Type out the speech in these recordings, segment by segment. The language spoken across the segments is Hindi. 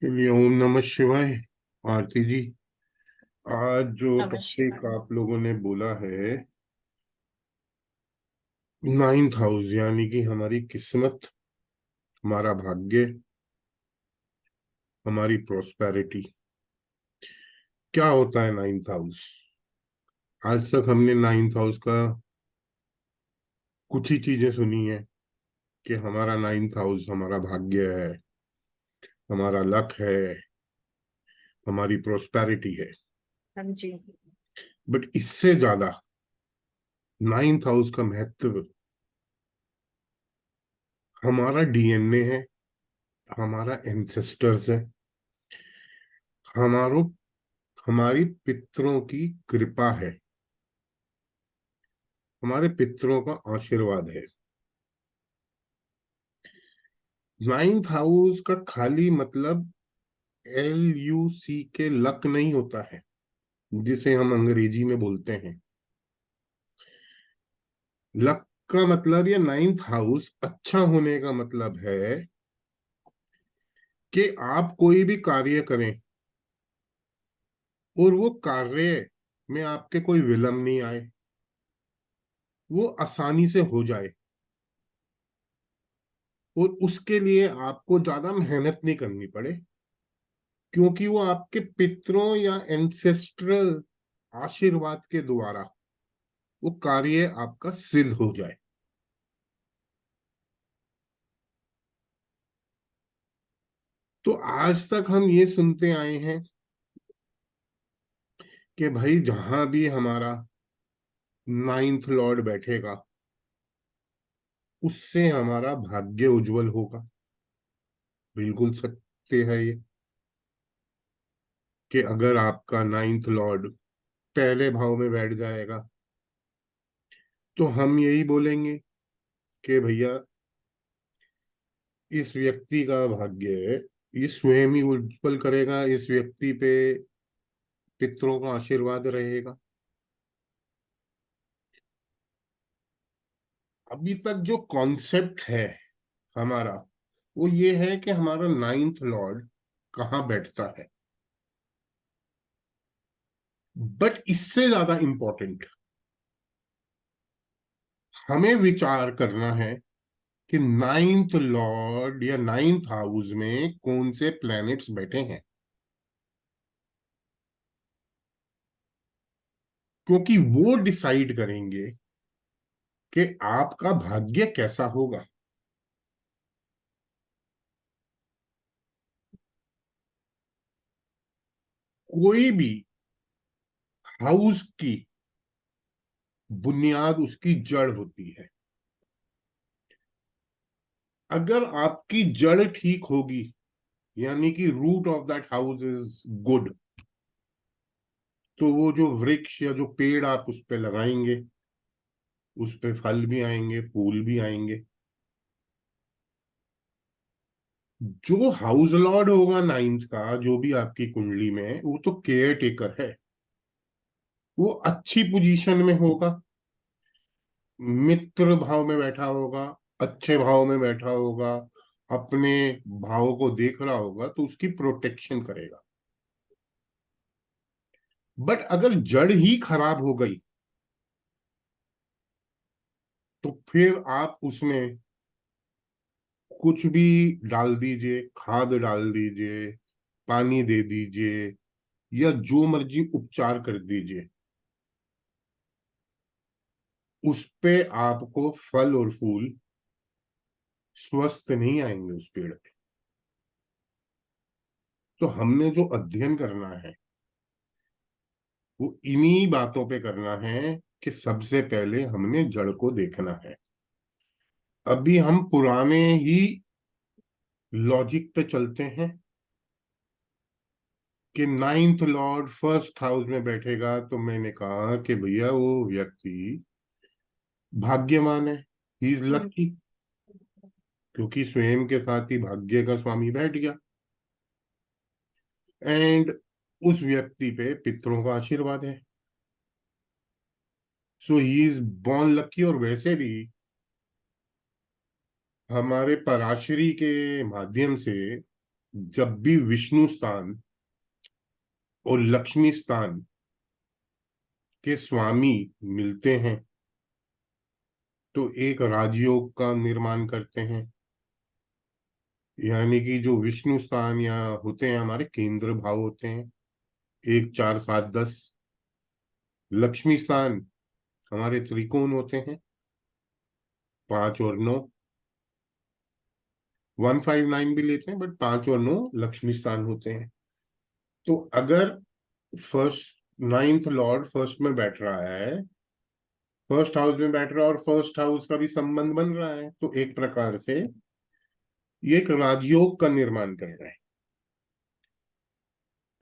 चलिए, ओम नमः शिवाय। आरती जी, आज जो टॉपिक नमस्कार। आप लोगों ने बोला है, नाइन्थ हाउस, यानी कि हमारी किस्मत, हमारा भाग्य, हमारी प्रोस्पेरिटी। क्या होता है नाइन्थ हाउस? आज तक हमने नाइन्थ हाउस का कुछ ही चीजें सुनी है कि हमारा नाइन्थ हाउस हमारा भाग्य है, हमारा लक है, हमारी प्रोस्पेरिटी है। हाँ जी। बट इससे ज्यादा नाइन्थ हाउस का महत्व हमारा डीएनए है, हमारा एंसेस्टर्स है, हमारो हमारी पितरों की कृपा है, हमारे पितरों का आशीर्वाद है। नाइन्थ हाउस का खाली मतलब LUC के लक नहीं होता है, जिसे हम अंग्रेजी में बोलते हैं। लक का मतलब, या नाइन्थ हाउस अच्छा होने का मतलब है कि आप कोई भी कार्य करें और वो कार्य में आपके कोई विलम्ब नहीं आए, वो आसानी से हो जाए, और उसके लिए आपको ज्यादा मेहनत नहीं करनी पड़े, क्योंकि वो आपके पितरों या एंसेस्ट्रल आशीर्वाद के द्वारा वो कार्य आपका सिद्ध हो जाए। तो आज तक हम ये सुनते आए हैं कि भाई जहां भी हमारा नाइन्थ लॉर्ड बैठेगा, उससे हमारा भाग्य उज्जवल होगा। बिल्कुल सत्य है ये, कि अगर आपका नाइन्थ लॉर्ड पहले भाव में बैठ जाएगा तो हम यही बोलेंगे कि भैया, इस व्यक्ति का भाग्य ये स्वयं ही उज्जवल करेगा, इस व्यक्ति पे पितरों का आशीर्वाद रहेगा। अभी तक जो कॉन्सेप्ट है हमारा, वो ये है कि हमारा नाइन्थ लॉर्ड कहाँ बैठता है। बट इससे ज्यादा इंपॉर्टेंट हमें विचार करना है कि नाइन्थ लॉर्ड या नाइन्थ हाउस में कौन से प्लैनेट्स बैठे हैं, क्योंकि वो डिसाइड करेंगे कि आपका भाग्य कैसा होगा। कोई भी हाउस की बुनियाद उसकी जड़ होती है। अगर आपकी जड़ ठीक होगी, यानी कि root of that house is good, तो वो जो वृक्ष या जो पेड़ आप उस पे लगाएंगे, उस पे फल भी आएंगे, फूल भी आएंगे। जो हाउस लॉर्ड होगा नाइन्थ का, जो भी आपकी कुंडली में, वो तो केयर टेकर है। वो अच्छी पोजीशन में होगा, मित्र भाव में बैठा होगा, अच्छे भाव में बैठा होगा, अपने भाव को देख रहा होगा, तो उसकी प्रोटेक्शन करेगा। बट अगर जड़ ही खराब हो गई, तो फिर आप उसमें कुछ भी डाल दीजिए, खाद डाल दीजिए, पानी दे दीजिए, या जो मर्जी उपचार कर दीजिए, उस पे आपको फल और फूल स्वस्थ नहीं आएंगे उस पेड़ पे। तो हमने जो अध्ययन करना है, वो इन्हीं बातों पे करना है कि सबसे पहले हमने जड़ को देखना है। अभी हम पुराने ही लॉजिक पे चलते हैं कि नाइन्थ लॉर्ड फर्स्ट हाउस में बैठेगा, तो मैंने कहा कि भैया वो व्यक्ति भाग्यवान है, ही इज लकी, क्योंकि स्वयं के साथ ही भाग्य का स्वामी बैठ गया। एंड उस व्यक्ति पे पितरों का आशीर्वाद है, सो ही इज बॉर्न लकी। और वैसे भी हमारे पराशरी के माध्यम से जब भी विष्णु स्थान और लक्ष्मी स्थान के स्वामी मिलते हैं तो एक राजयोग का निर्माण करते हैं। यानी कि जो विष्णु स्थान या होते हैं हमारे केंद्र भाव होते हैं, 1 4 7 10। लक्ष्मी स्थान हमारे त्रिकोण होते हैं, 5 और 9। 1 5 9 भी लेते हैं, बट 5 और 9 लक्ष्मी स्थान होते हैं। तो अगर फर्स्ट नाइन्थ लॉर्ड फर्स्ट में बैठ रहा है, फर्स्ट हाउस में बैठ रहा है, और फर्स्ट हाउस का भी संबंध बन रहा है, तो एक प्रकार से ये एक राजयोग का निर्माण कर रहा है।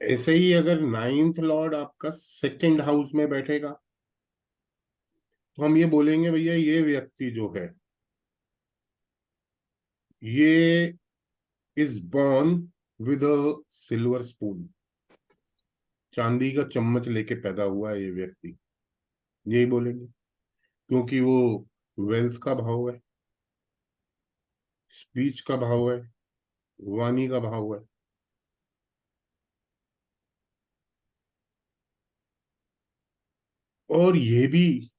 ऐसे ही अगर नाइन्थ लॉर्ड आपका सेकंड हाउस में बैठेगा, तो हम ये बोलेंगे भैया ये व्यक्ति जो है, ये is born with a silver spoon, चांदी का चम्मच लेके पैदा हुआ है ये व्यक्ति, यही बोलेंगे। क्योंकि वो वेल्थ का भाव है, स्पीच का भाव है, वाणी का भाव है। और ये भी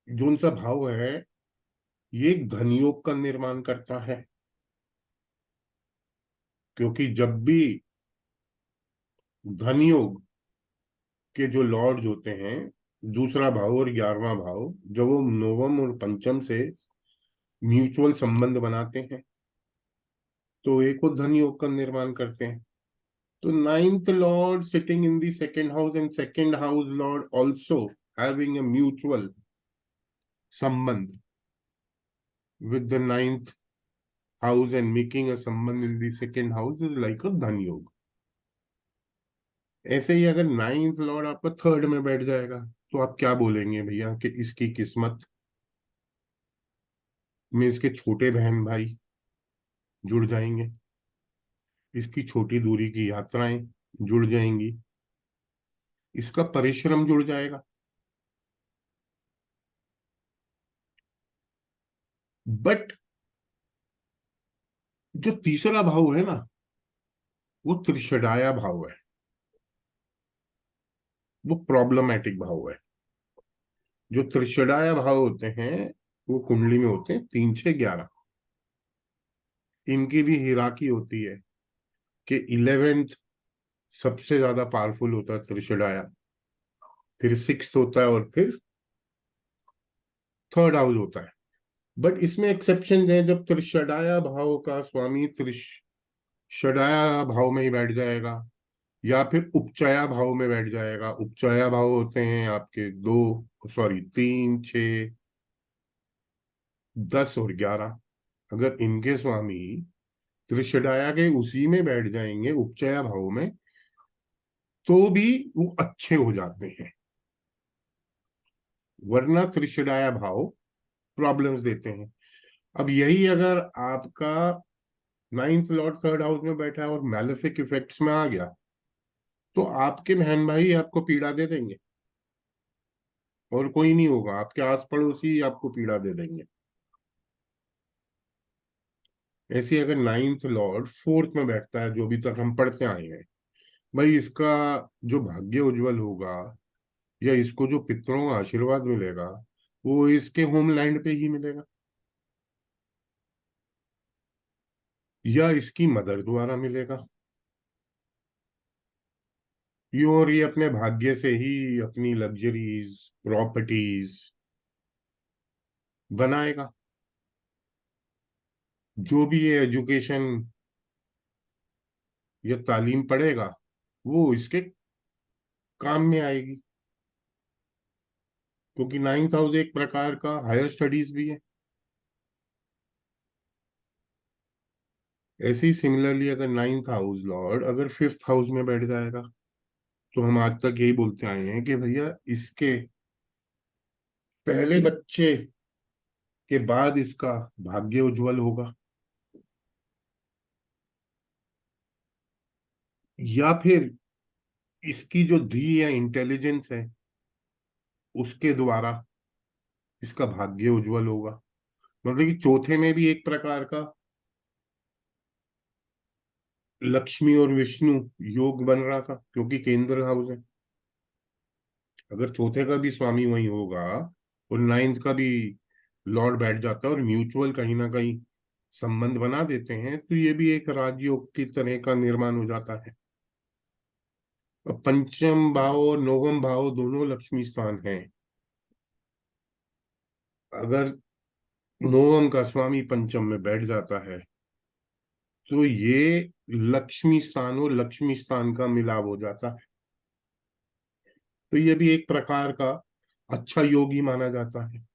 जो सा भाव है, ये एक धनयोग का निर्माण करता है। क्योंकि जब भी धनयोग के जो लॉर्ड्स होते हैं, दूसरा भाव और 11वां भाव, जब वो नवम और पंचम से म्यूचुअल संबंध बनाते हैं तो एक वो धन योग का निर्माण करते हैं। तो ninth Lord sitting in the second house and second house Lord also having a mutual संबंध with the ninth house and making a संबंध in the second house is like a धन योग। ऐसे ही अगर नाइन्थ लॉर्ड आपका थर्ड में बैठ जाएगा, तो आप क्या बोलेंगे भैया कि इसकी किस्मत में इसके छोटे बहन भाई जुड़ जाएंगे, इसकी छोटी दूरी की यात्राएं जुड़ जाएंगी, इसका परिश्रम जुड़ जाएगा। बट जो तीसरा भाव है ना, वो त्रिषडाया भाव है, वो प्रॉब्लमैटिक भाव है। जो त्रिषडाया भाव होते हैं वो कुंडली में होते हैं 3 6 11। इनकी भी हिराकी होती है कि 11th सबसे ज्यादा पावरफुल होता है त्रिषडाया, फिर 6th होता है, और फिर थर्ड हाउस होता है। बट इसमें एक्सेप्शन है, जब त्रिषडाया भाव का स्वामी त्रिषडाया भाव में ही बैठ जाएगा, या फिर उपचया भाव में बैठ जाएगा। उपचया भाव होते हैं आपके 2 3 6 10 और 11। अगर इनके स्वामी त्रिषडाया के उसी में बैठ जाएंगे उपचया भाव में, तो भी वो अच्छे हो जाते हैं। वरना त्रिषडाया भाव प्रॉब्लम्स देते हैं। अब यही अगर आपका नाइन्थ लॉर्ड थर्ड हाउस में बैठा है और मैलेफिक इफेक्ट्स में आ गया, तो आपके बहन भाई आपको पीड़ा दे देंगे, और कोई नहीं होगा, आपके आस पड़ोसी आपको पीड़ा दे देंगे। ऐसे अगर नाइन्थ लॉर्ड फोर्थ में बैठता है, जो अभी तक हम पढ़ते आए हैं, भाई इसका जो भाग्य उज्जवल होगा, या इसको जो पितरों का आशीर्वाद मिलेगा, वो इसके होमलैंड पे ही मिलेगा, या इसकी मदर द्वारा मिलेगा। और ये अपने भाग्य से ही अपनी लग्जरीज प्रॉपर्टीज बनाएगा। जो भी ये एजुकेशन या तालीम पढ़ेगा, वो इसके काम में आएगी। क्योंकि 9th हाउस एक प्रकार का हायर स्टडीज भी है। ऐसे ही सिमिलरली अगर 9th हाउस लॉर्ड अगर 5th हाउस में बैठ जाएगा, तो हम आज तक यही बोलते आए हैं कि भैया इसके पहले बच्चे के बाद इसका भाग्य उज्जवल होगा, या फिर इसकी जो धी या इंटेलिजेंस है उसके द्वारा इसका भाग्य उज्जवल होगा। मतलब कि चौथे में भी एक प्रकार का लक्ष्मी और विष्णु योग बन रहा था, क्योंकि केंद्र हाउस है। अगर चौथे का भी स्वामी वही होगा और 9th का भी लॉर्ड बैठ जाता है और म्यूचुअल कहीं ना कहीं संबंध बना देते हैं, तो ये भी एक राजयोग की तरह का निर्माण हो जाता है। अब पंचम भाव और नवम भाव दोनों लक्ष्मी स्थान हैं। अगर नवम का स्वामी पंचम में बैठ जाता है, तो ये लक्ष्मी स्थान और लक्ष्मी स्थान का मिलाव हो जाता है। तो ये भी एक प्रकार का अच्छा योग ही माना जाता है।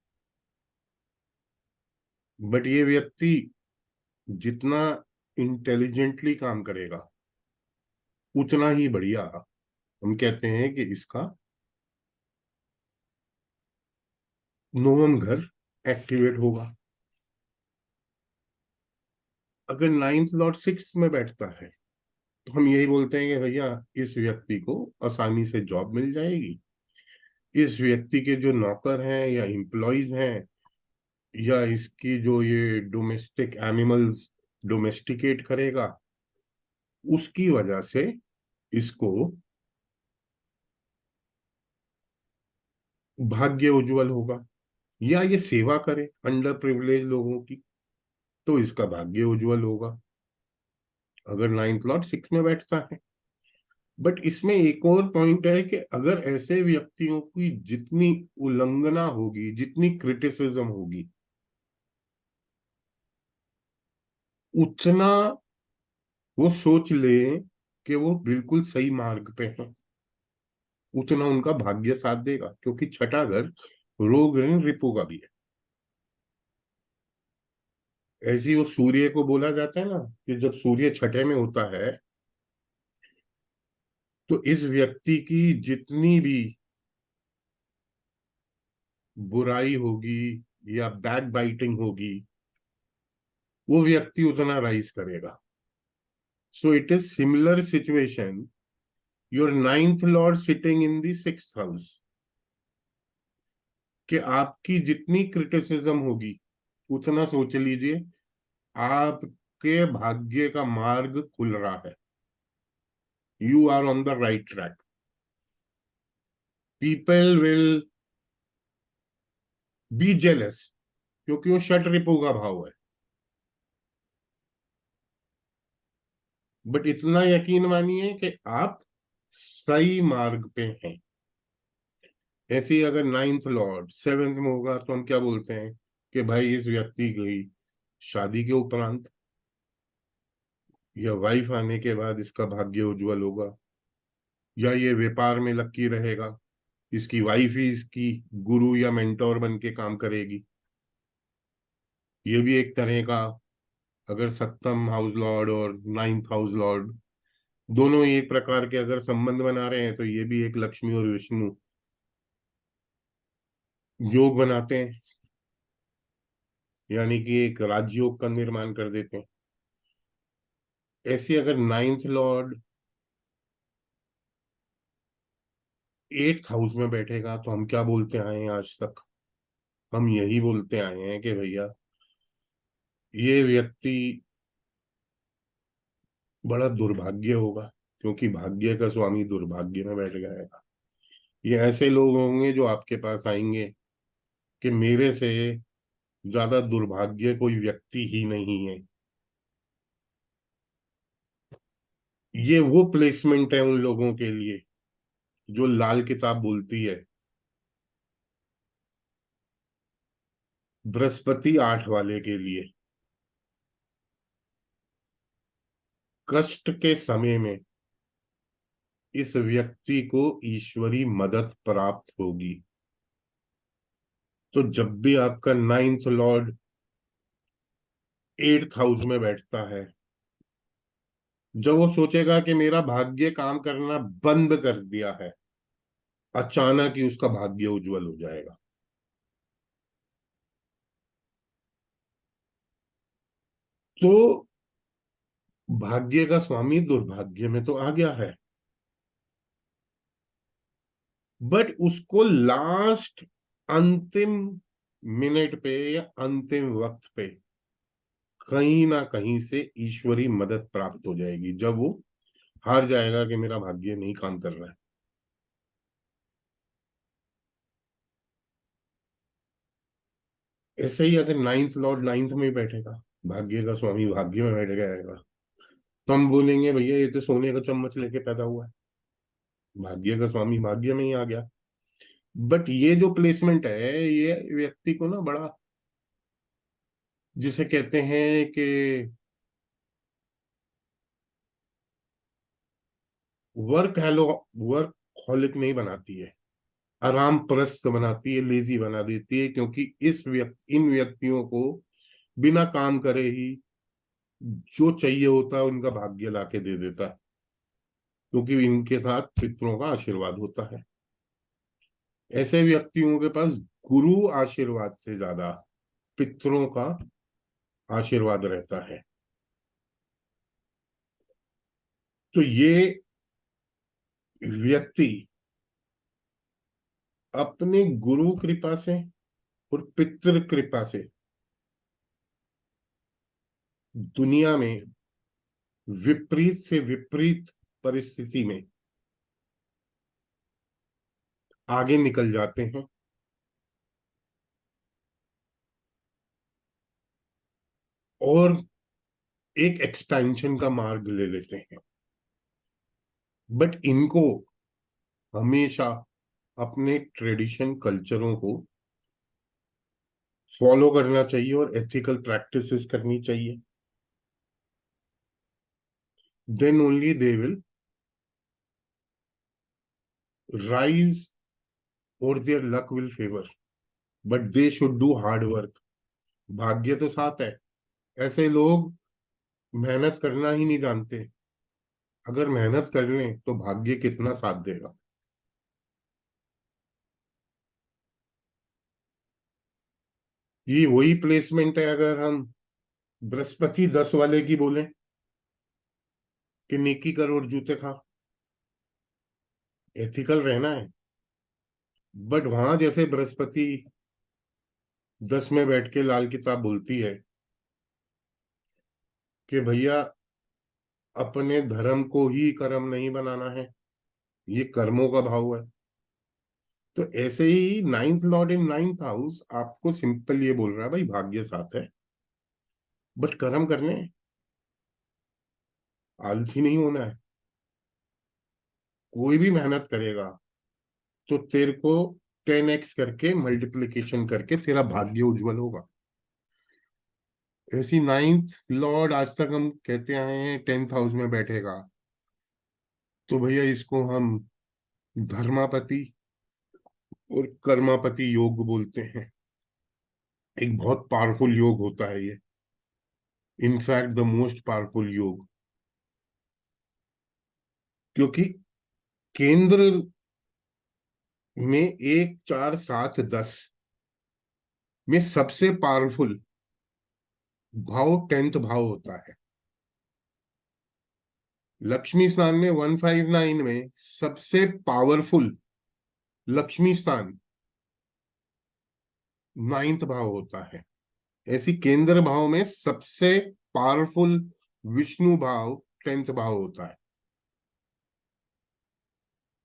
बट ये व्यक्ति जितना इंटेलिजेंटली काम करेगा उतना ही बढ़िया हम कहते हैं कि इसका नवम घर एक्टिवेट होगा। अगर 9th लॉर्ड 6 में बैठता है, तो हम यही बोलते हैं कि भैया इस व्यक्ति को आसानी से जॉब मिल जाएगी। इस व्यक्ति के जो नौकर हैं या एम्प्लॉयज हैं, या इसकी जो ये डोमेस्टिक एनिमल्स डोमेस्टिकेट करेगा, उसकी वजह से इसको भाग्य उज्जवल होगा। या ये सेवा करे अंडर प्रिविलेज लोगों की, तो इसका भाग्य उज्जवल होगा अगर 9th लॉर्ड 6 में बैठता है। बट इसमें एक और पॉइंट है कि अगर ऐसे व्यक्तियों की जितनी उल्लंघना होगी, जितनी क्रिटिसिज्म होगी, उतना वो सोच ले कि वो बिल्कुल सही मार्ग पे है, उतना उनका भाग्य साथ देगा। क्योंकि छठा घर रोग ऋण रिपू का भी है। ऐसे ही वो सूर्य को बोला जाता है ना कि जब सूर्य छठे में होता है, तो इस व्यक्ति की जितनी भी बुराई होगी या बैक बाइटिंग होगी, वो व्यक्ति उतना राइज करेगा। सो it is similar situation, your 9th lord sitting in the 6th house, कि आपकी जितनी क्रिटिसिज्म होगी उतना सोच लीजिए आपके भाग्य का मार्ग खुल रहा है। You are on the right track. People will be jealous, क्योंकि वो षट रिपु का भाव है। बट इतना यकीन मानिए कि आप सही मार्ग पे हैं। ऐसे ही अगर 9th लॉर्ड 7th में होगा, तो हम क्या बोलते हैं कि भाई इस व्यक्ति की शादी के उपरांत या वाइफ आने के बाद इसका भाग्य उज्जवल होगा, या ये व्यापार में लक्की रहेगा, इसकी वाइफ ही इसकी गुरु या मेंटोर बन के काम करेगी। ये भी एक तरह का, अगर 7th हाउस लॉर्ड और 9th हाउस लॉर्ड दोनों ही एक प्रकार के अगर संबंध बना रहे हैं, तो ये भी एक लक्ष्मी और विष्णु योग बनाते हैं, यानी कि एक राजयोग का निर्माण कर देते हैं। ऐसे अगर 9th लॉर्ड 8th हाउस में बैठेगा, तो हम क्या बोलते आए हैं आज तक? हम यही बोलते आए हैं कि भैया ये व्यक्ति बड़ा दुर्भाग्य होगा, क्योंकि भाग्य का स्वामी दुर्भाग्य में बैठ जाएगा। ये ऐसे लोग होंगे जो आपके पास आएंगे कि मेरे से ज्यादा दुर्भाग्य कोई व्यक्ति ही नहीं है। ये वो प्लेसमेंट है उन लोगों के लिए जो लाल किताब बोलती है बृहस्पति 8 वाले के लिए। कष्ट के समय में इस व्यक्ति को ईश्वरी मदद प्राप्त होगी। तो जब भी आपका नाइन्थ लॉर्ड एट्थ हाउस में बैठता है, जब वो सोचेगा कि मेरा भाग्य काम करना बंद कर दिया है, अचानक ही उसका भाग्य उज्जवल हो जाएगा। तो भाग्य का स्वामी दुर्भाग्य में तो आ गया है, बट उसको लास्ट अंतिम मिनट पे या अंतिम वक्त पे कहीं ना कहीं से ईश्वरी मदद प्राप्त हो जाएगी, जब वो हार जाएगा कि मेरा भाग्य नहीं काम कर रहा है। ऐसे ही अगर नाइन्थ लॉर्ड नाइन्थ में ही बैठेगा, भाग्य का स्वामी भाग्य में बैठ जाएगा, तो हम बोलेंगे भैया ये तो सोने का चम्मच लेके पैदा हुआ है, भाग्य का स्वामी भाग्य में ही आ गया। बट ये जो प्लेसमेंट है, ये व्यक्ति को ना बड़ा, जिसे कहते हैं कि वर्क हेलो वर्क हॉलिक नहीं बनाती है, आराम परस्त बनाती है, लेजी बना देती है, क्योंकि इन व्यक्तियों को बिना काम करे ही जो चाहिए होता है उनका भाग्य लाके दे देता है, क्योंकि इनके साथ पितरों का आशीर्वाद होता है। ऐसे व्यक्तियों के पास गुरु आशीर्वाद से ज्यादा पितरों का आशीर्वाद रहता है। तो ये व्यक्ति अपने गुरु कृपा से और पितृ कृपा से दुनिया में विपरीत से विपरीत परिस्थिति में आगे निकल जाते हैं, और एक एक्सपेंशन का मार्ग ले लेते हैं। बट इनको हमेशा अपने ट्रेडिशन कल्चरों को फॉलो करना चाहिए और एथिकल प्रैक्टिसेस करनी चाहिए। Then only they will rise और their luck will favour, but they should do hard work. भाग्य तो साथ है, ऐसे लोग मेहनत करना ही नहीं जानते, अगर मेहनत कर लें तो भाग्य कितना साथ देगा। ये वही प्लेसमेंट है, अगर हम बृहस्पति 10 वाले की बोलें कि नेकी कर और जूते खा, एथिकल रहना है। बट वहां जैसे बृहस्पति 10 में बैठ के लाल किताब बोलती है कि भैया अपने धर्म को ही कर्म नहीं बनाना है, ये कर्मों का भाव है। तो ऐसे ही ninth lord in ninth house आपको सिंपल ये बोल रहा है, भाई भाग्य साथ है, बट कर्म करने हैं, आलसी नहीं होना है। कोई भी मेहनत करेगा तो तेरे को 10x करके मल्टीप्लिकेशन करके तेरा भाग्य उज्जवल होगा। ऐसी नाइन्थ लॉर्ड आज तक हम कहते आए हैं 10th हाउस में बैठेगा, तो भैया इसको हम धर्मापति और कर्मापति योग बोलते हैं। एक बहुत पावरफुल योग होता है ये, इनफैक्ट द मोस्ट पावरफुल योग, क्योंकि केंद्र में 1 4 7 10 में सबसे पावरफुल भाव 10th भाव होता है। लक्ष्मी स्थान में 159 में सबसे पावरफुल लक्ष्मी स्थान 9th भाव होता है। ऐसी केंद्र भाव में सबसे पावरफुल विष्णु भाव 10th भाव होता है।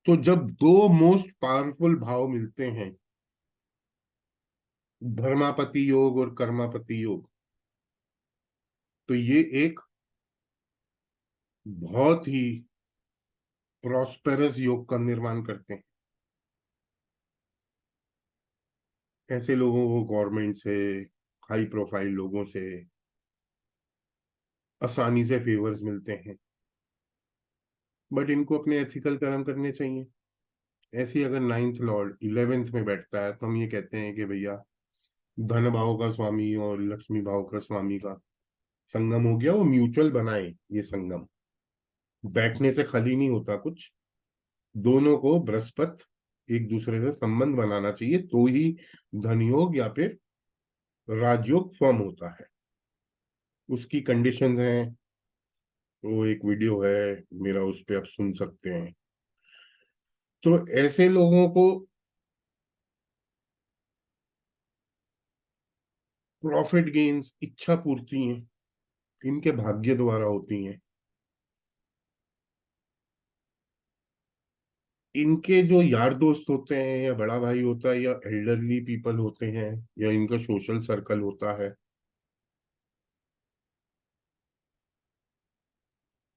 तो जब दो मोस्ट पावरफुल भाव मिलते हैं, धर्मापति योग और कर्मापति योग, तो ये एक बहुत ही प्रॉस्पेरस योग का निर्माण करते हैं। ऐसे लोगों को गवर्नमेंट से, हाई प्रोफाइल लोगों से आसानी से फेवर्स मिलते हैं, बट इनको अपने एथिकल कर्म करने चाहिए। ऐसे ही अगर नाइन्थ लॉर्ड 11th में बैठता है, तो हम ये कहते हैं कि भैया धन भाव का स्वामी और लक्ष्मी भाव का स्वामी का संगम हो गया, वो म्यूचुअल बनाए ये संगम, बैठने से खाली नहीं होता कुछ, दोनों को बृहस्पति एक दूसरे से संबंध बनाना चाहिए, तो ही धन योग या फिर राजयोग फॉर्म होता है। उसकी कंडीशंस हैं, वो एक वीडियो है मेरा, उस पे आप सुन सकते हैं। तो ऐसे लोगों को प्रॉफिट गेन्स, इच्छा पूर्ति हैं, इनके भाग्य द्वारा होती हैं। इनके जो यार दोस्त होते हैं, या बड़ा भाई होता है, या एल्डरली पीपल होते हैं, या इनका सोशल सर्कल होता है,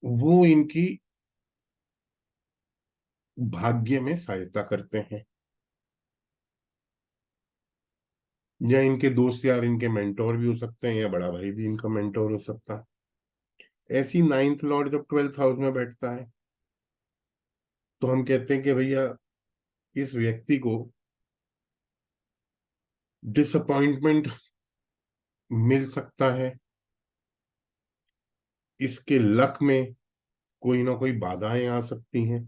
वो इनकी भाग्य में सहायता करते हैं। या इनके दोस्त यार इनके मेंटोर भी हो सकते हैं, या बड़ा भाई भी इनका मेंटोर हो सकता है। ऐसी नाइन्थ लॉर्ड जब 12th हाउस में बैठता है, तो हम कहते हैं कि भैया इस व्यक्ति को डिसअपॉइंटमेंट मिल सकता है, इसके लक में कोई ना कोई बाधाएं आ सकती हैं।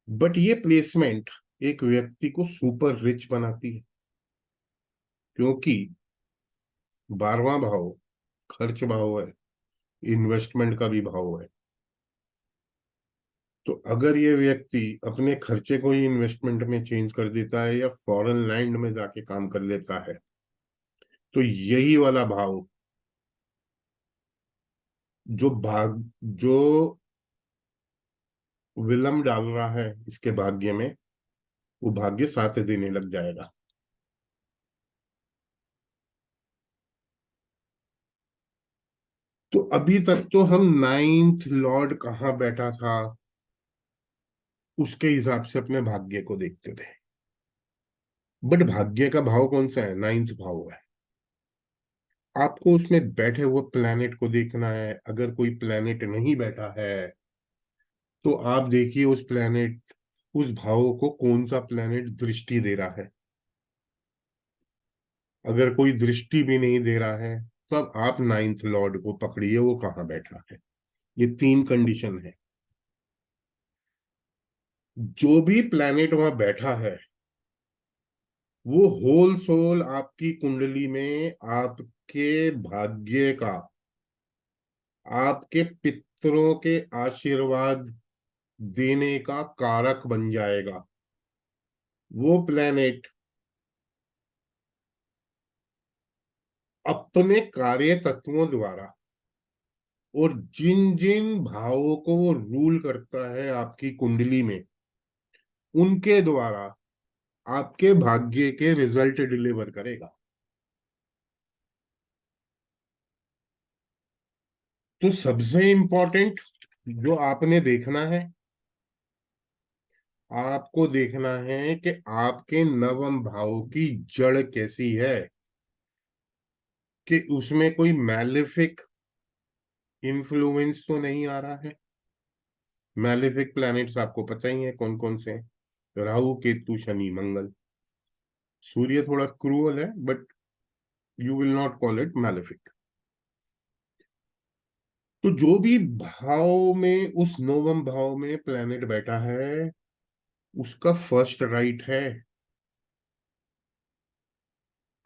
बट ये प्लेसमेंट एक व्यक्ति को सुपर रिच बनाती है, क्योंकि 12वां भाव खर्च भाव है, इन्वेस्टमेंट का भी भाव है। तो अगर ये व्यक्ति अपने खर्चे को ही इन्वेस्टमेंट में चेंज कर देता है, या फॉरेन लैंड में जाके काम कर लेता है, तो यही वाला भाव जो विलम्ब डाल रहा है इसके भाग्य में, वो भाग्य साथ देने लग जाएगा। तो अभी तक तो हम नाइन्थ लॉर्ड कहाँ बैठा था उसके हिसाब से अपने भाग्य को देखते थे। बट भाग्य का भाव कौन सा है? नाइन्थ भाव है। आपको उसमें बैठे हुए प्लैनेट को देखना है। अगर कोई प्लैनेट नहीं बैठा है, तो आप देखिए उस प्लैनेट, उस भाव को कौन सा प्लैनेट दृष्टि दे रहा है। अगर कोई दृष्टि भी नहीं दे रहा है, तब आप नाइन्थ लॉर्ड को पकड़िए, वो कहाँ बैठा है। ये 3 कंडीशन है। जो भी प्लैनेट वहां बैठा है, वो होल सोल आपकी कुंडली में आपके भाग्य का, आपके पितरों के आशीर्वाद देने का कारक बन जाएगा। वो प्लैनेट अपने कार्य तत्वों द्वारा, और जिन जिन भावों को वो रूल करता है आपकी कुंडली में, उनके द्वारा आपके भाग्य के रिजल्ट डिलीवर करेगा। तो सबसे इंपॉर्टेंट जो आपने देखना है, आपको देखना है कि आपके नवम भाव की जड़ कैसी है, कि उसमें कोई मैलेफिक इन्फ्लुएंस तो नहीं आ रहा है। मैलेफिक प्लैनेट्स आपको पता ही है कौन कौन से हैं: राहु, केतु, शनि, मंगल। सूर्य थोड़ा क्रूअल है, but you will not call it malefic. तो जो भी भाव में, उस नवम भाव में प्लैनेट बैठा है, उसका फर्स्ट राइट है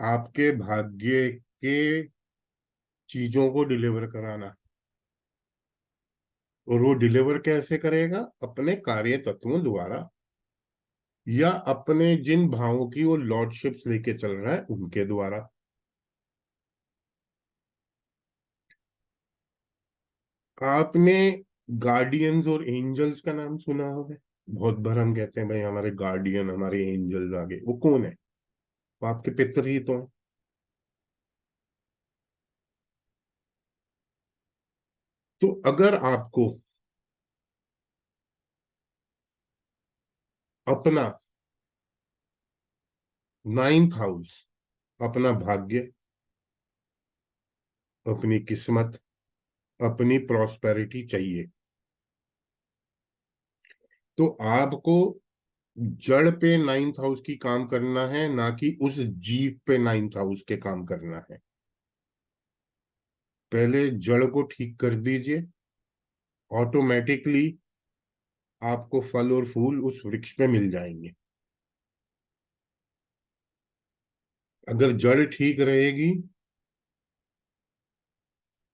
आपके भाग्य के चीजों को डिलीवर कराना। और वो डिलीवर कैसे करेगा? अपने कार्य तत्वों द्वारा, या अपने जिन भावों की वो लॉर्डशिप्स लेके चल रहा है उनके द्वारा। आपने गार्डियंस और एंजल्स का नाम सुना होगा। बहुत बार हम कहते हैं भाई हमारे गार्डियन, हमारे एंजल्स आगे, वो कौन है? वो आपके पितर ही तो हैं। तो अगर आपको अपना नाइन्थ हाउस, अपना भाग्य, अपनी किस्मत, अपनी प्रॉस्पेरिटी चाहिए, तो आपको जड़ पे नाइन्थ हाउस की काम करना है, ना कि उस जीव पे नाइन्थ हाउस के काम करना है। पहले जड़ को ठीक कर दीजिए, ऑटोमेटिकली आपको फल और फूल उस वृक्ष पे मिल जाएंगे। अगर जड़ ठीक रहेगी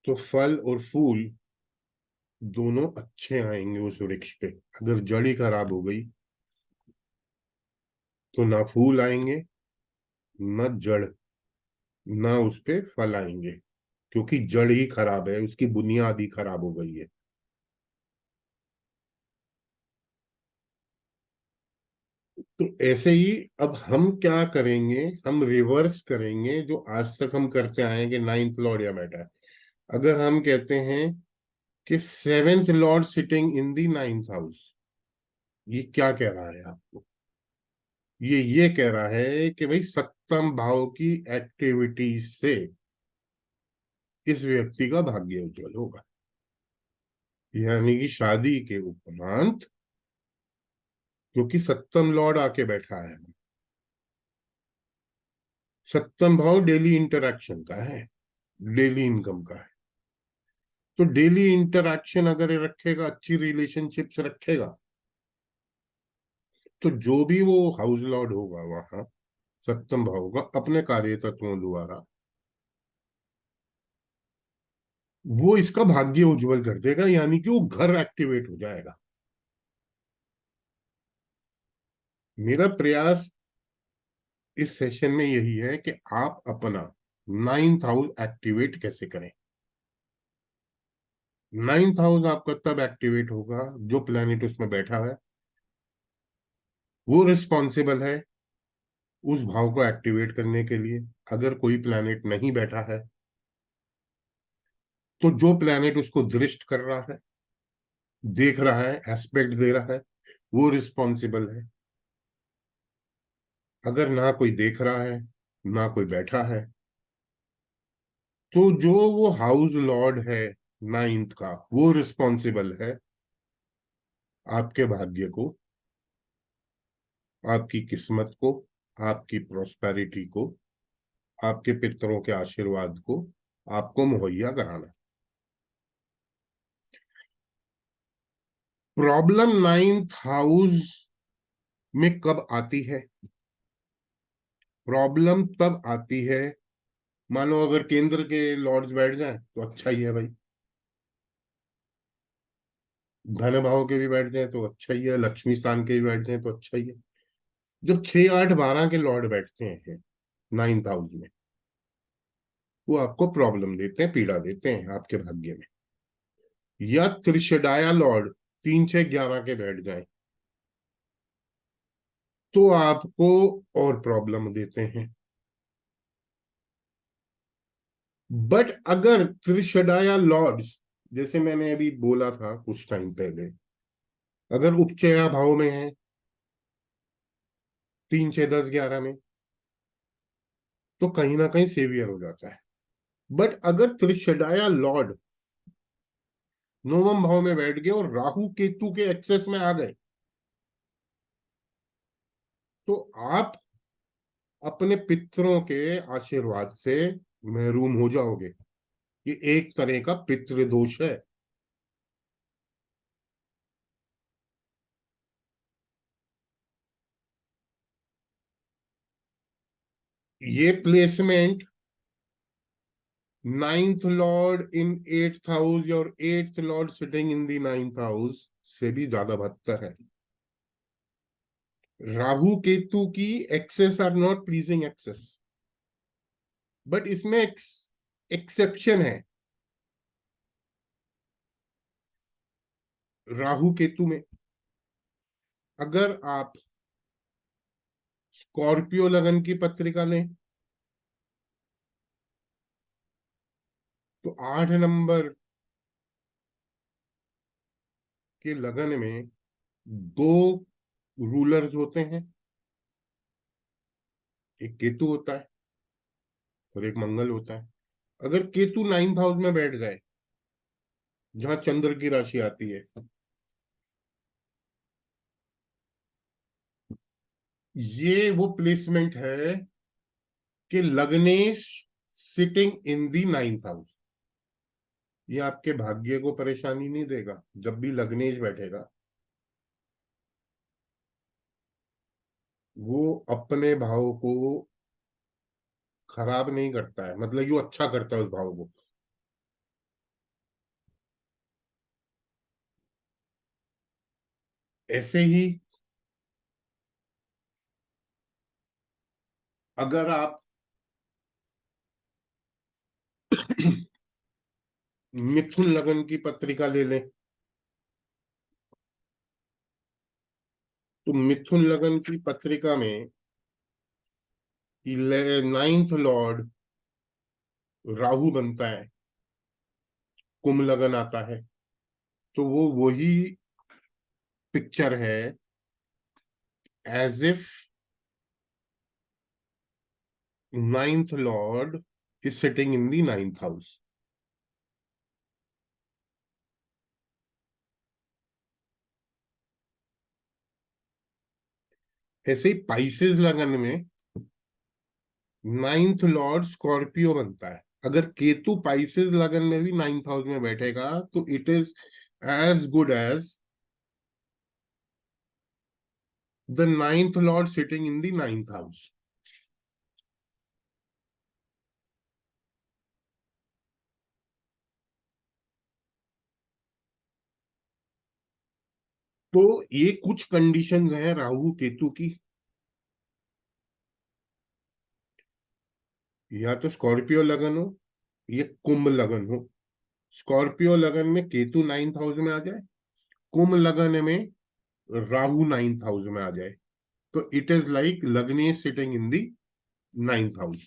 तो फल और फूल दोनों अच्छे आएंगे उस वृक्ष पे। अगर जड़ ही खराब हो गई तो ना फूल आएंगे, ना जड़, ना उस पे फल आएंगे, क्योंकि जड़ ही खराब है, उसकी बुनियाद ही खराब हो गई है। तो ऐसे ही अब हम क्या करेंगे, हम रिवर्स करेंगे जो आज तक हम करते आए हैं कि नाइन्थ लॉर्ड या बैठा है। अगर हम कहते हैं कि seventh Lord sitting in the ninth house, ये क्या कह रहा है आपको? ये कह रहा है कि भाई सप्तम भाव की एक्टिविटी से इस व्यक्ति का भाग्य उज्जवल होगा। यानी कि शादी के उपरांत, क्योंकि सप्तम लॉर्ड आके बैठा है, सप्तम भाव डेली इंटरैक्शन का है, डेली इनकम का है। तो डेली इंटरैक्शन अगर ये रखेगा, अच्छी रिलेशनशिप्स रखेगा, तो जो भी वो हाउस लॉर्ड होगा वहां सप्तम भाव का अपने कार्य तत्वों द्वारा, वो इसका भाग्य उज्जवल कर देगा, यानी कि वो घर एक्टिवेट हो जाएगा। मेरा प्रयास इस सेशन में यही है कि आप अपना नाइन्थ हाउस एक्टिवेट कैसे करें। नाइन्थ हाउस आपका तब एक्टिवेट होगा जो प्लेनेट उसमें बैठा है वो रिस्पॉन्सिबल है उस भाव को एक्टिवेट करने के लिए। अगर कोई प्लेनेट नहीं बैठा है तो जो प्लेनेट उसको दृष्ट कर रहा है, देख रहा है, एस्पेक्ट दे रहा है, वो रिस्पॉन्सिबल है। अगर ना कोई देख रहा है, ना कोई बैठा है, तो जो वो हाउस लॉर्ड है नाइन्थ का, वो रिस्पॉन्सिबल है आपके भाग्य को, आपकी किस्मत को, आपकी प्रोस्पेरिटी को, आपके पितरों के आशीर्वाद को आपको मुहैया कराना। प्रॉब्लम नाइन्थ हाउस में कब आती है? प्रॉब्लम तब आती है, मानो अगर केंद्र के लॉर्ड्स बैठ जाएं तो अच्छा ही है भाई, धन भाव के भी बैठ जाएं तो अच्छा ही है, लक्ष्मी स्थान के भी बैठ जाएं तो अच्छा ही है। जब 6 8 12 के लॉर्ड बैठते हैं नाइन्थ हाउस में, वो आपको प्रॉब्लम देते हैं, पीड़ा देते हैं आपके भाग्य में। या त्रिशडाया लॉर्ड 3 6 11 के बैठ जाएं तो आपको और प्रॉब्लम देते हैं। बट अगर त्रिशडाया लॉर्ड्स, जैसे मैंने अभी बोला था कुछ टाइम पहले, अगर उपचया भाव में है 3 6 10 11 में, तो कहीं ना कहीं सेवियर हो जाता है। बट अगर त्रिशडाया लॉर्ड नवम भाव में बैठ गए और राहु केतु के एक्सेस में आ गए, तो आप अपने पितरों के आशीर्वाद से महरूम हो जाओगे। ये एक तरह का पितृ दोष है। ये placement ninth lord in eighth house और eighth lord sitting in the ninth house से भी ज्यादा बदतर है। राहु केतु की axis are not pleasing axis, but इसमें एक्सेप्शन है। राहु केतु में अगर आप स्कॉर्पियो लगन की पत्रिका लें तो 8 नंबर के लगन में दो रूलर्स होते हैं, एक केतु होता है और एक मंगल होता है। अगर केतु नाइन्थ हाउस में बैठ जाए जहां चंद्र की राशि आती है, ये वो प्लेसमेंट है कि लग्नेश sitting in the 9th house. ये आपके भाग्य को परेशानी नहीं देगा। जब भी लग्नेश बैठेगा, वो अपने भाव को खराब नहीं करता है, मतलब ये अच्छा करता है उस भाव को। ऐसे ही अगर आप मिथुन लगन की पत्रिका ले लें, तो मिथुन लगन की पत्रिका में 9th लॉर्ड राहु बनता है, कुंभ लगन आता है। तो वो वही पिक्चर है, as if 9th lord is sitting in the 9th house. ऐसे ही पाइसेस लगन में 9th लॉर्ड स्कॉर्पियो बनता है। अगर केतु पाइसेस लगन में भी 9th हाउस में बैठेगा, तो it is as good as the 9th lord sitting in the 9th house. तो ये कुछ कंडीशंस हैं राहु केतु की। या तो स्कॉर्पियो लगन हो, या कुंभ लगन हो। स्कॉर्पियो लगन में केतु 9th हाउस में आ जाए, कुंभ लगन में राहु 9th हाउस में आ जाए, तो इट इज लाइक लग्नेश sitting in the 9th house,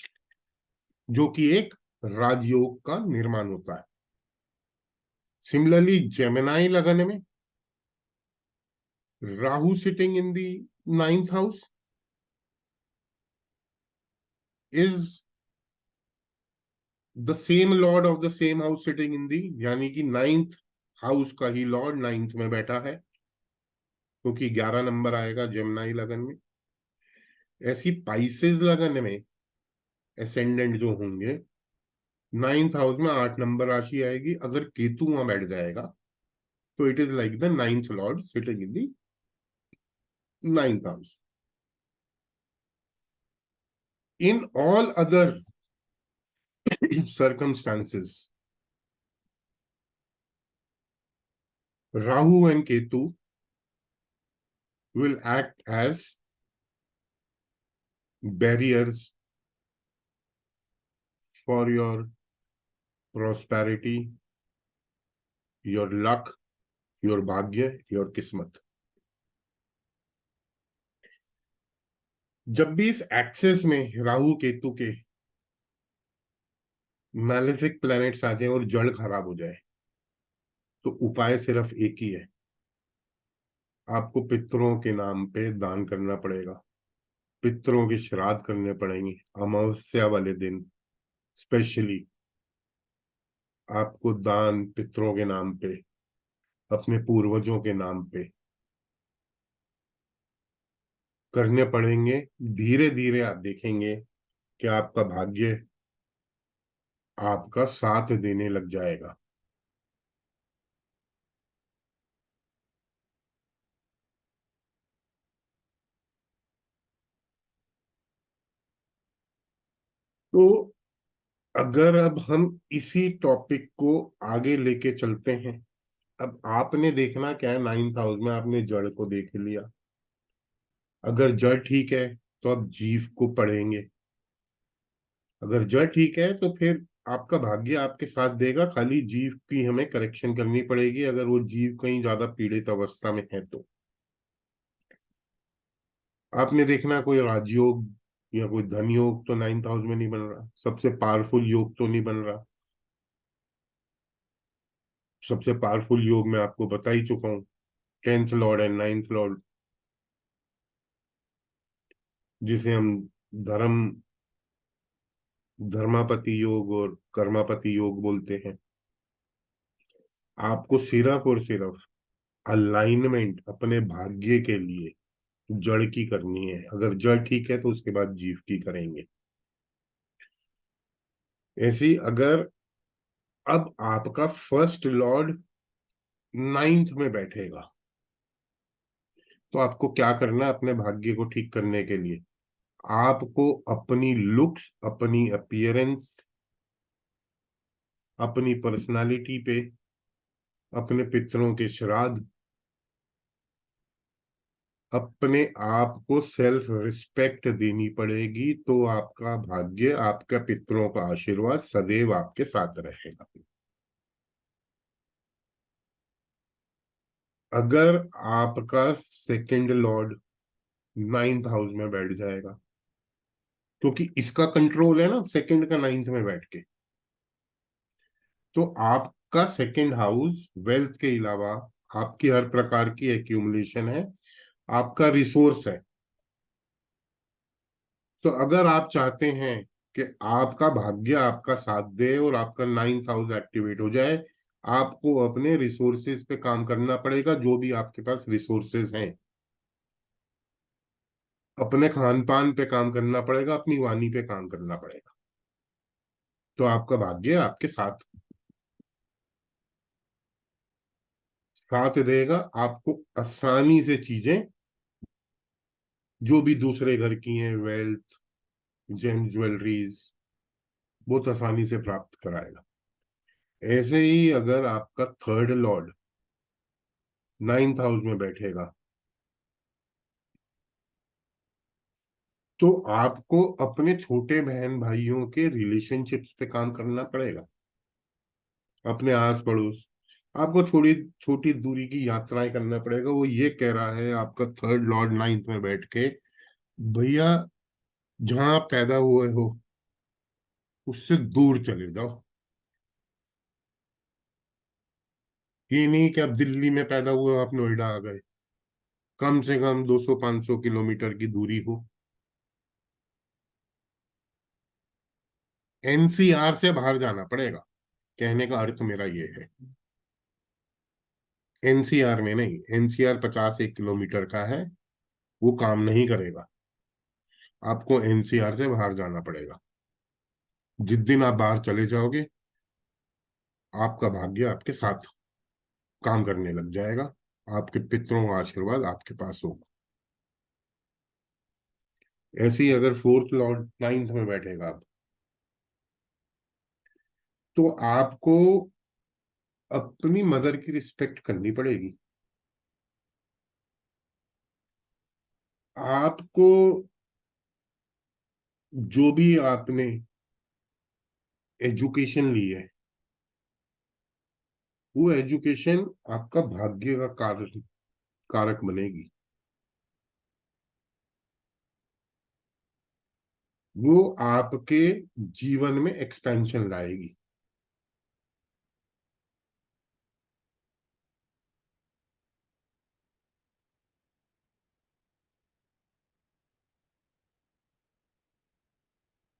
जो कि एक राजयोग का निर्माण होता है। सिमिलरली जेमिनाई लगन में Rahu sitting in the 9th house is the same lord of the same house sitting in the, यानी कि 9th हाउस का ही लॉर्ड 9th में बैठा है, क्योंकि 11 नंबर आएगा जेमिनाई लगन में। ऐसी पाइसेस लगन में एसेंडेंट जो होंगे, 9th हाउस में 8 नंबर राशि आएगी। अगर केतु वहां बैठ जाएगा, तो it is like the 9th lord sitting in the 9th house. In all other circumstances, Rahu and Ketu will act as barriers for your prosperity, your luck, your भाग्य, your किस्मत। जब भी इस एक्सेस में राहु केतु के मैलेफिक प्लैनेट्स आ जाए और जड़ खराब हो जाए, तो उपाय सिर्फ एक ही है। आपको पितरों के नाम पे दान करना पड़ेगा, पितरों के श्राद्ध करने पड़ेंगे अमावस्या वाले दिन। स्पेशली आपको दान पितरों के नाम पे, अपने पूर्वजों के नाम पे करने पड़ेंगे। धीरे धीरे आप देखेंगे कि आपका भाग्य आपका साथ देने लग जाएगा। तो अगर अब हम इसी टॉपिक को आगे लेके चलते हैं, अब आपने देखना क्या है, 9th हाउस में आपने जड़ को देख लिया। अगर जड़ ठीक है, तो आप जीव को पढ़ेंगे। अगर जड़ ठीक है, तो फिर आपका भाग्य आपके साथ देगा। खाली जीव की हमें करेक्शन करनी पड़ेगी, अगर वो जीव कहीं ज्यादा पीड़ित अवस्था में है तो। आपने देखना कोई राजयोग या कोई धन योग तो 9th हाउस में नहीं बन रहा, सबसे पावरफुल योग तो नहीं बन रहा। सबसे पावरफुल योग मैं आपको बता ही चुका हूँ, 10th Lord and 9th Lord, जिसे हम धर्म धर्मापति योग और कर्मापति योग बोलते हैं। आपको सिर्फ और सिर्फ अलाइनमेंट अपने भाग्य के लिए जड़ की करनी है। अगर जड़ ठीक है तो उसके बाद जीव की करेंगे। ऐसे ही अगर अब आपका फर्स्ट लॉर्ड नाइन्थ में बैठेगा, तो आपको क्या करना है अपने भाग्य को ठीक करने के लिए? आपको अपनी लुक्स, अपनी अपीयरेंस, अपनी पर्सनालिटी पे, अपने पितरों के श्राद्ध, अपने आप को सेल्फ रिस्पेक्ट देनी पड़ेगी, तो आपका भाग्य, आपका पितरों का आशीर्वाद सदैव आपके साथ रहेगा। अगर आपका सेकंड लॉर्ड नाइन्थ हाउस में बैठ जाएगा, क्योंकि इसका कंट्रोल है ना सेकंड का नाइन्थ में बैठ के, तो आपका सेकंड हाउस वेल्थ के अलावा आपकी हर प्रकार की एक्यूमुलेशन है, आपका रिसोर्स है। तो अगर आप चाहते हैं कि आपका भाग्य आपका साथ दे और आपका नाइन्थ हाउस एक्टिवेट हो जाए, आपको अपने रिसोर्सेज पे काम करना पड़ेगा, जो भी आपके पास रिसोर्सेज हैं। अपने खान पान पे काम करना पड़ेगा, अपनी वाणी पे काम करना पड़ेगा, तो आपका भाग्य आपके साथ साथ देगा। आपको आसानी से चीजें, जो भी दूसरे घर की हैं, वेल्थ, जेम ज्वेलरीज, बहुत आसानी से प्राप्त कराएगा। ऐसे ही अगर आपका थर्ड लॉर्ड नाइन्थ हाउस में बैठेगा, तो आपको अपने छोटे बहन भाइयों के रिलेशनशिप्स पे काम करना पड़ेगा। अपने आस पड़ोस, आपको छोटी छोटी दूरी की यात्राएं करना पड़ेगा। वो ये कह रहा है आपका थर्ड लॉर्ड नाइन्थ में बैठ के, भैया जहां आप पैदा हुए हो उससे दूर चले जाओ। ये नहीं कि आप दिल्ली में पैदा हुए हो आप नोएडा आ गए, कम से कम 200-500 किलोमीटर की दूरी हो। एनसीआर से बाहर जाना पड़ेगा, कहने का अर्थ मेरा ये है। एनसीआर में नहीं, एनसीआर 50-1 किलोमीटर का है, वो काम नहीं करेगा। आपको एनसीआर से बाहर जाना पड़ेगा। जिस दिन आप बाहर चले जाओगे, आपका भाग्य आपके साथ काम करने लग जाएगा, आपके पितरों का आशीर्वाद आपके पास होगा। ऐसे ही अगर फोर्थ लॉर्ड नाइन्थ में बैठेगा आप, तो आपको अपनी मदर की रिस्पेक्ट करनी पड़ेगी। आपको जो भी आपने एजुकेशन ली है, वो एजुकेशन आपका भाग्य का कारक बनेगी। वो आपके जीवन में एक्सपेंशन लाएगी।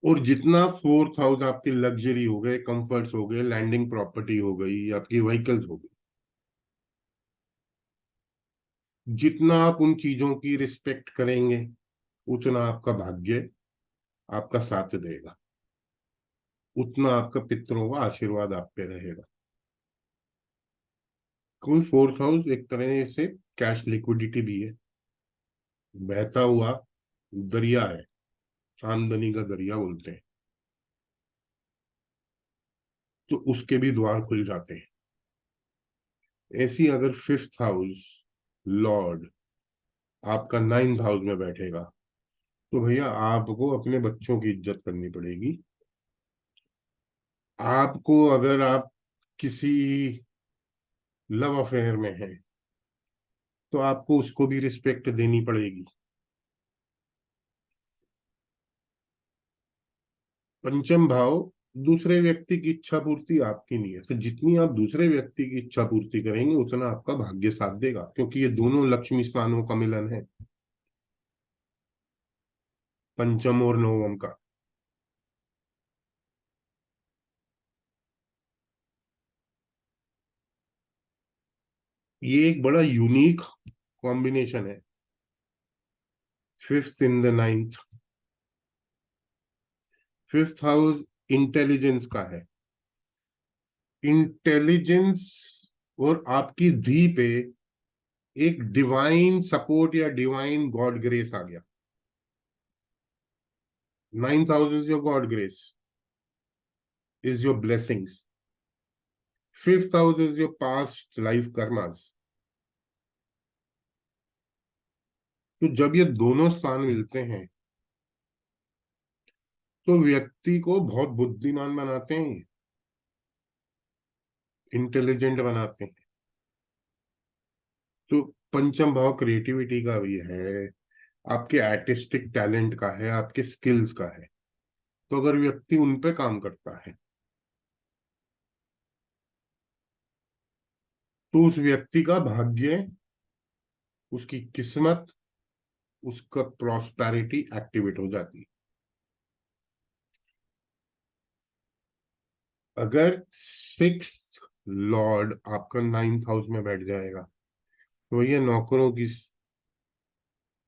और जितना फोर्थ हाउस आपकी लग्जरी हो गए, कंफर्ट्स हो गए, लैंडिंग प्रॉपर्टी हो गई, आपकी व्हीकल्स हो गई, जितना आप उन चीजों की रिस्पेक्ट करेंगे, उतना आपका भाग्य आपका साथ देगा, उतना आपका पितरों का आशीर्वाद आप पे रहेगा। कोई फोर्थ हाउस एक तरह से कैश लिक्विडिटी भी है, बहता हुआ दरिया है, आमदनी का दरिया बोलते हैं, तो उसके भी द्वार खुल जाते हैं। ऐसी अगर फिफ्थ हाउस लॉर्ड आपका नाइन्थ हाउस में बैठेगा, तो भैया आपको अपने बच्चों की इज्जत करनी पड़ेगी। आपको अगर आप किसी लव अफेयर में हैं, तो आपको उसको भी रिस्पेक्ट देनी पड़ेगी। पंचम भाव दूसरे व्यक्ति की इच्छा पूर्ति आपकी नहीं है, तो जितनी आप दूसरे व्यक्ति की इच्छा पूर्ति करेंगे, उतना आपका भाग्य साथ देगा, क्योंकि ये दोनों लक्ष्मी स्थानों का मिलन है, पंचम और नवम का। ये एक बड़ा यूनिक कॉम्बिनेशन है। Fifth in the ninth. Fifth house intelligence का है। इंटेलिजेंस और आपकी धी पे एक डिवाइन सपोर्ट या डिवाइन गॉड ग्रेस आ गया। Ninth house is your God grace, is your blessings. Fifth house is your past life karmas. तो जब ये दोनों स्थान मिलते हैं तो व्यक्ति को बहुत बुद्धिमान बनाते हैं, इंटेलिजेंट बनाते हैं। तो पंचम भाव क्रिएटिविटी का भी है, आपके आर्टिस्टिक टैलेंट का है, आपके स्किल्स का है। तो अगर व्यक्ति उन पे काम करता है तो उस व्यक्ति का भाग्य, उसकी किस्मत, उसका प्रॉस्पेरिटी एक्टिवेट हो जाती है। अगर सिक्स लॉर्ड आपका नाइन्थ हाउस में बैठ जाएगा तो भैया नौकरों की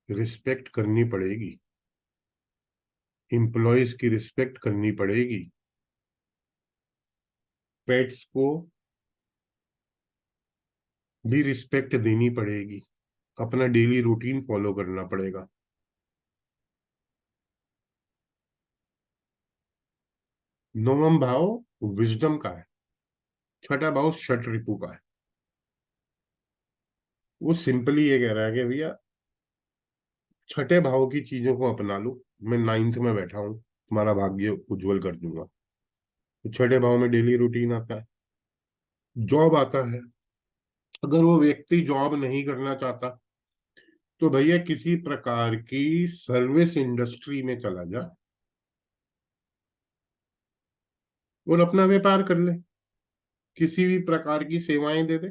रिस्पेक्ट करनी पड़ेगी, एम्प्लॉयज की रिस्पेक्ट करनी पड़ेगी, पेट्स को भी रिस्पेक्ट देनी पड़ेगी, अपना डेली रूटीन फॉलो करना पड़ेगा। नवम भाव विजडम का है, छठा भाव षट रिपु का है। वो सिंपली ये कह रहा है कि भैया छठे भाव की चीजों को अपना लो, मैं नाइन्थ में बैठा हूं, तुम्हारा भाग्य उज्जवल कर दूंगा। तो छठे भाव में डेली रूटीन आता है, जॉब आता है। अगर वो व्यक्ति जॉब नहीं करना चाहता तो भैया किसी प्रकार की सर्विस इंडस्ट्री में चला जा और अपना व्यापार कर ले, किसी भी प्रकार की सेवाएं दे दे।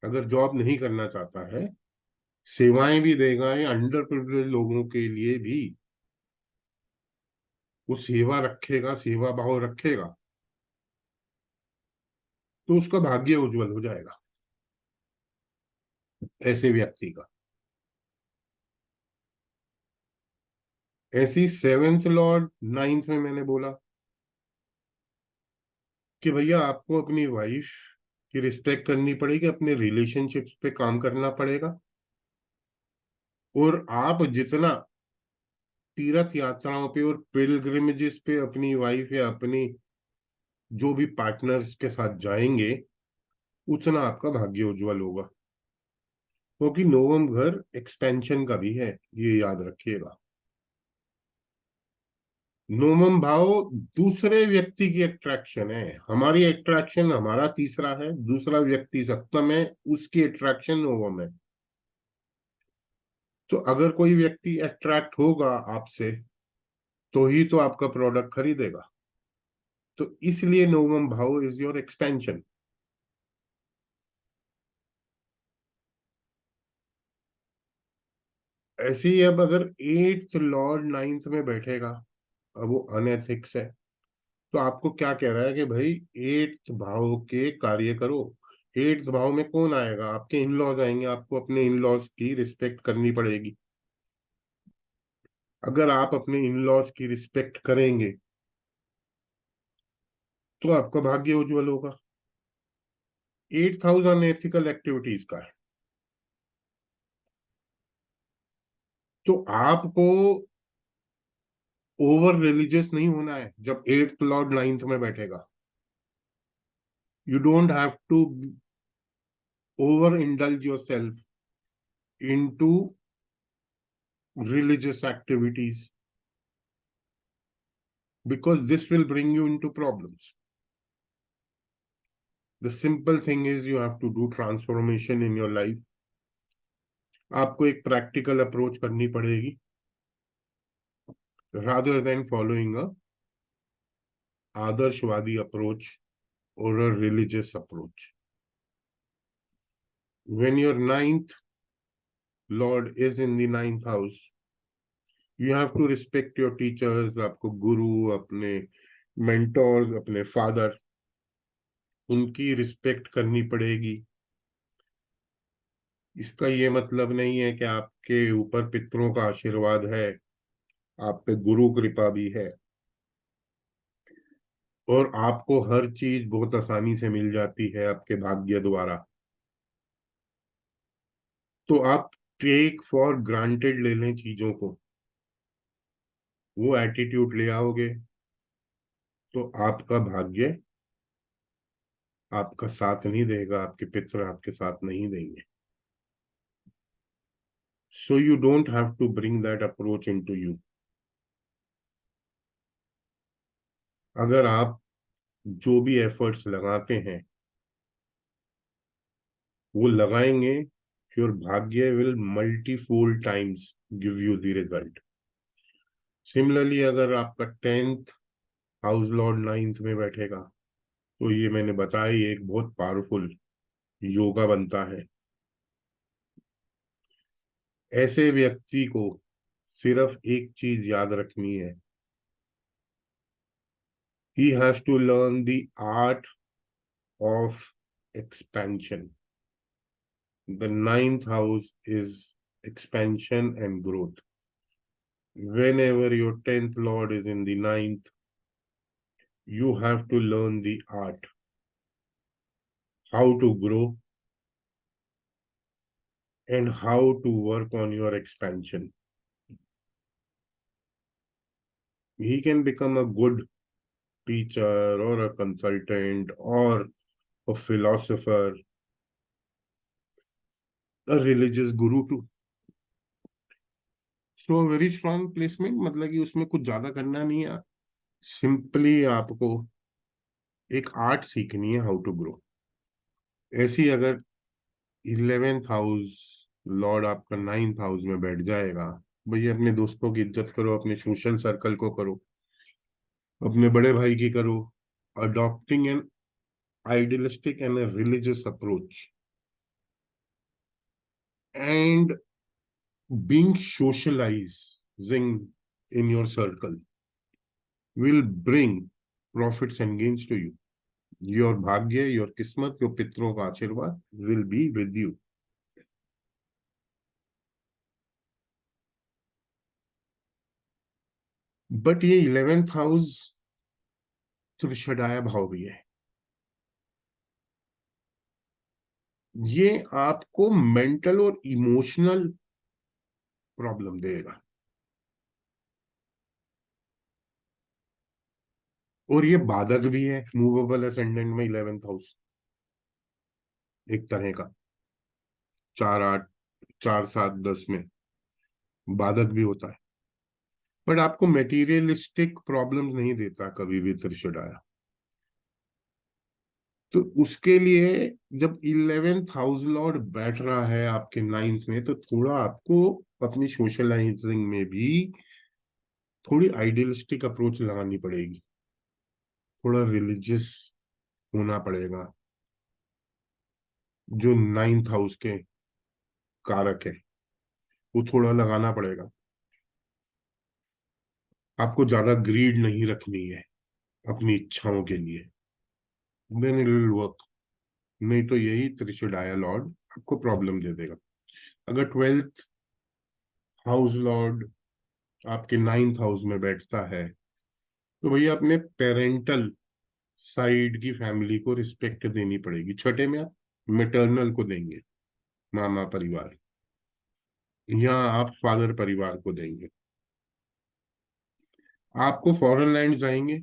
अगर जॉब नहीं करना चाहता है, सेवाएं भी देगा, या अंडर प्रिविलेज लोगों के लिए भी वो सेवा रखेगा, सेवा भाव रखेगा, तो उसका भाग्य उज्जवल हो जाएगा ऐसे व्यक्ति का। ऐसी सेवेंथ लॉर्ड नाइन्थ में मैंने बोला कि भैया आपको अपनी वाइफ की रिस्पेक्ट करनी पड़ेगी, अपने रिलेशनशिप्स पे काम करना पड़ेगा। और आप जितना तीर्थ यात्राओं पे और पिलग्रिमेजेस पे अपनी वाइफ या अपनी जो भी पार्टनर्स के साथ जाएंगे, उतना आपका भाग्य उज्जवल होगा। क्योंकि नवम घर एक्सपेंशन का भी है, ये याद रखिएगा। नवम भाव दूसरे व्यक्ति की अट्रैक्शन है, हमारी अट्रैक्शन हमारा तीसरा है, दूसरा व्यक्ति सप्तम है, उसकी अट्रैक्शन नवम है। तो अगर कोई व्यक्ति अट्रैक्ट होगा आपसे तो ही तो आपका प्रोडक्ट खरीदेगा। तो इसलिए नवम भाव इज योर एक्सपेंशन। ऐसे ही अब अगर एट्थ लॉर्ड नाइन्थ में बैठेगा, अब वो अनएथिक्स है, तो आपको क्या कह रहा है कि भाई एट्थ भाव के कार्य करो। एट्थ भाव में कौन आएगा? आपके इन लॉज आएंगे, आपको अपने इन लॉज की रिस्पेक्ट करनी पड़ेगी। अगर आप अपने इन लॉज की रिस्पेक्ट करेंगे तो आपका भाग्य उज्जवल होगा। एट्थ हाउस अनएथिकल एक्टिविटीज का है। तो आपको ओवर रिलीजियस नहीं होना है जब एट्थ लॉर्ड नाइन्थ में बैठेगा। You don't have to overindulge yourself into religious activities, because this will bring you into problems. The simple thing is you have to do transformation in your life. आपको एक प्रैक्टिकल अप्रोच करनी पड़ेगी rather than following a आदर्शवादी approach or a religious approach. When your ninth lord is in the ninth house, you have to respect your teachers, आपको गुरु, अपने mentors, अपने father, उनकी रिस्पेक्ट करनी पड़ेगी। इसका ये मतलब नहीं है कि आपके ऊपर पितरों का आशीर्वाद है, आप पे गुरु कृपा भी है और आपको हर चीज बहुत आसानी से मिल जाती है आपके भाग्य द्वारा। तो आप टेक फॉर ग्रांटेड ले लें चीजों को, वो एटीट्यूड ले आओगे तो आपका भाग्य आपका साथ नहीं देगा, आपके पितर आपके साथ नहीं देंगे। So you don't have to bring that approach into you. अगर आप जो भी एफर्ट्स लगाते हैं वो लगाएंगे, योर भाग्य will multifold times give you the result. Similarly अगर आपका 10th हाउस लॉर्ड 9th में बैठेगा तो ये मैंने बताया, ये एक बहुत पावरफुल योगा बनता है। ऐसे व्यक्ति को सिर्फ एक चीज याद रखनी है, he has to learn the art of expansion. The 9th house is expansion and growth. Whenever your 10th lord is in the 9th, you have to learn the art, how to grow and how to work on your expansion. He can become a good teacher or a consultant or a philosopher, a religious guru too. So very strong placement, मतलब कि उसमें कुछ ज्यादा करना नहीं है, सिंपली आपको एक आर्ट सीखनी है, हाउ टू ग्रो। ऐसी अगर 11th हाउस लॉर्ड आपका 9th हाउस में बैठ जाएगा, भैया अपने दोस्तों की इज्जत करो, अपने सोशल सर्कल को करो, अपने बड़े भाई की करो, adopting N idealistic and religious approach and being socializing in your circle will bring profits and gains to you. Your भाग्य, your किस्मत, your पितरों का आशीर्वाद will be with you. But ये 11th हाउस त्रिशदाया भाव भी है, ये आपको मेंटल और इमोशनल प्रॉब्लम देगा। और ये बाधक भी है, मूवेबल असेंडेंट में 11th हाउस एक तरह का 4 8 4 7 10 में बाधक भी होता है, बट आपको मेटीरियलिस्टिक प्रॉब्लम्स नहीं देता कभी भी त्रिशदाया। तो उसके लिए जब 11th हाउस लॉर्ड बैठ रहा है आपके 9th में, तो थोड़ा आपको अपनी सोशलाइजिंग में भी थोड़ी आइडियलिस्टिक अप्रोच लगानी पड़ेगी, थोड़ा रिलीजियस होना पड़ेगा, जो 9th हाउस के कारक है वो थोड़ा लगाना पड़ेगा। आपको ज्यादा ग्रीड नहीं रखनी है अपनी इच्छाओं के लिए, देन इट विल वर्क। नहीं तो यही त्रिशदाया लॉर्ड आपको प्रॉब्लम दे देगा। अगर 12th हाउस लॉर्ड आपके 9th हाउस में बैठता है तो भैया अपने पेरेंटल साइड की फैमिली को रिस्पेक्ट देनी पड़ेगी। छठे में आप मेटर्नल को देंगे, मामा परिवार, या आप फादर परिवार को देंगे। आपको फॉरेन लैंड जाएंगे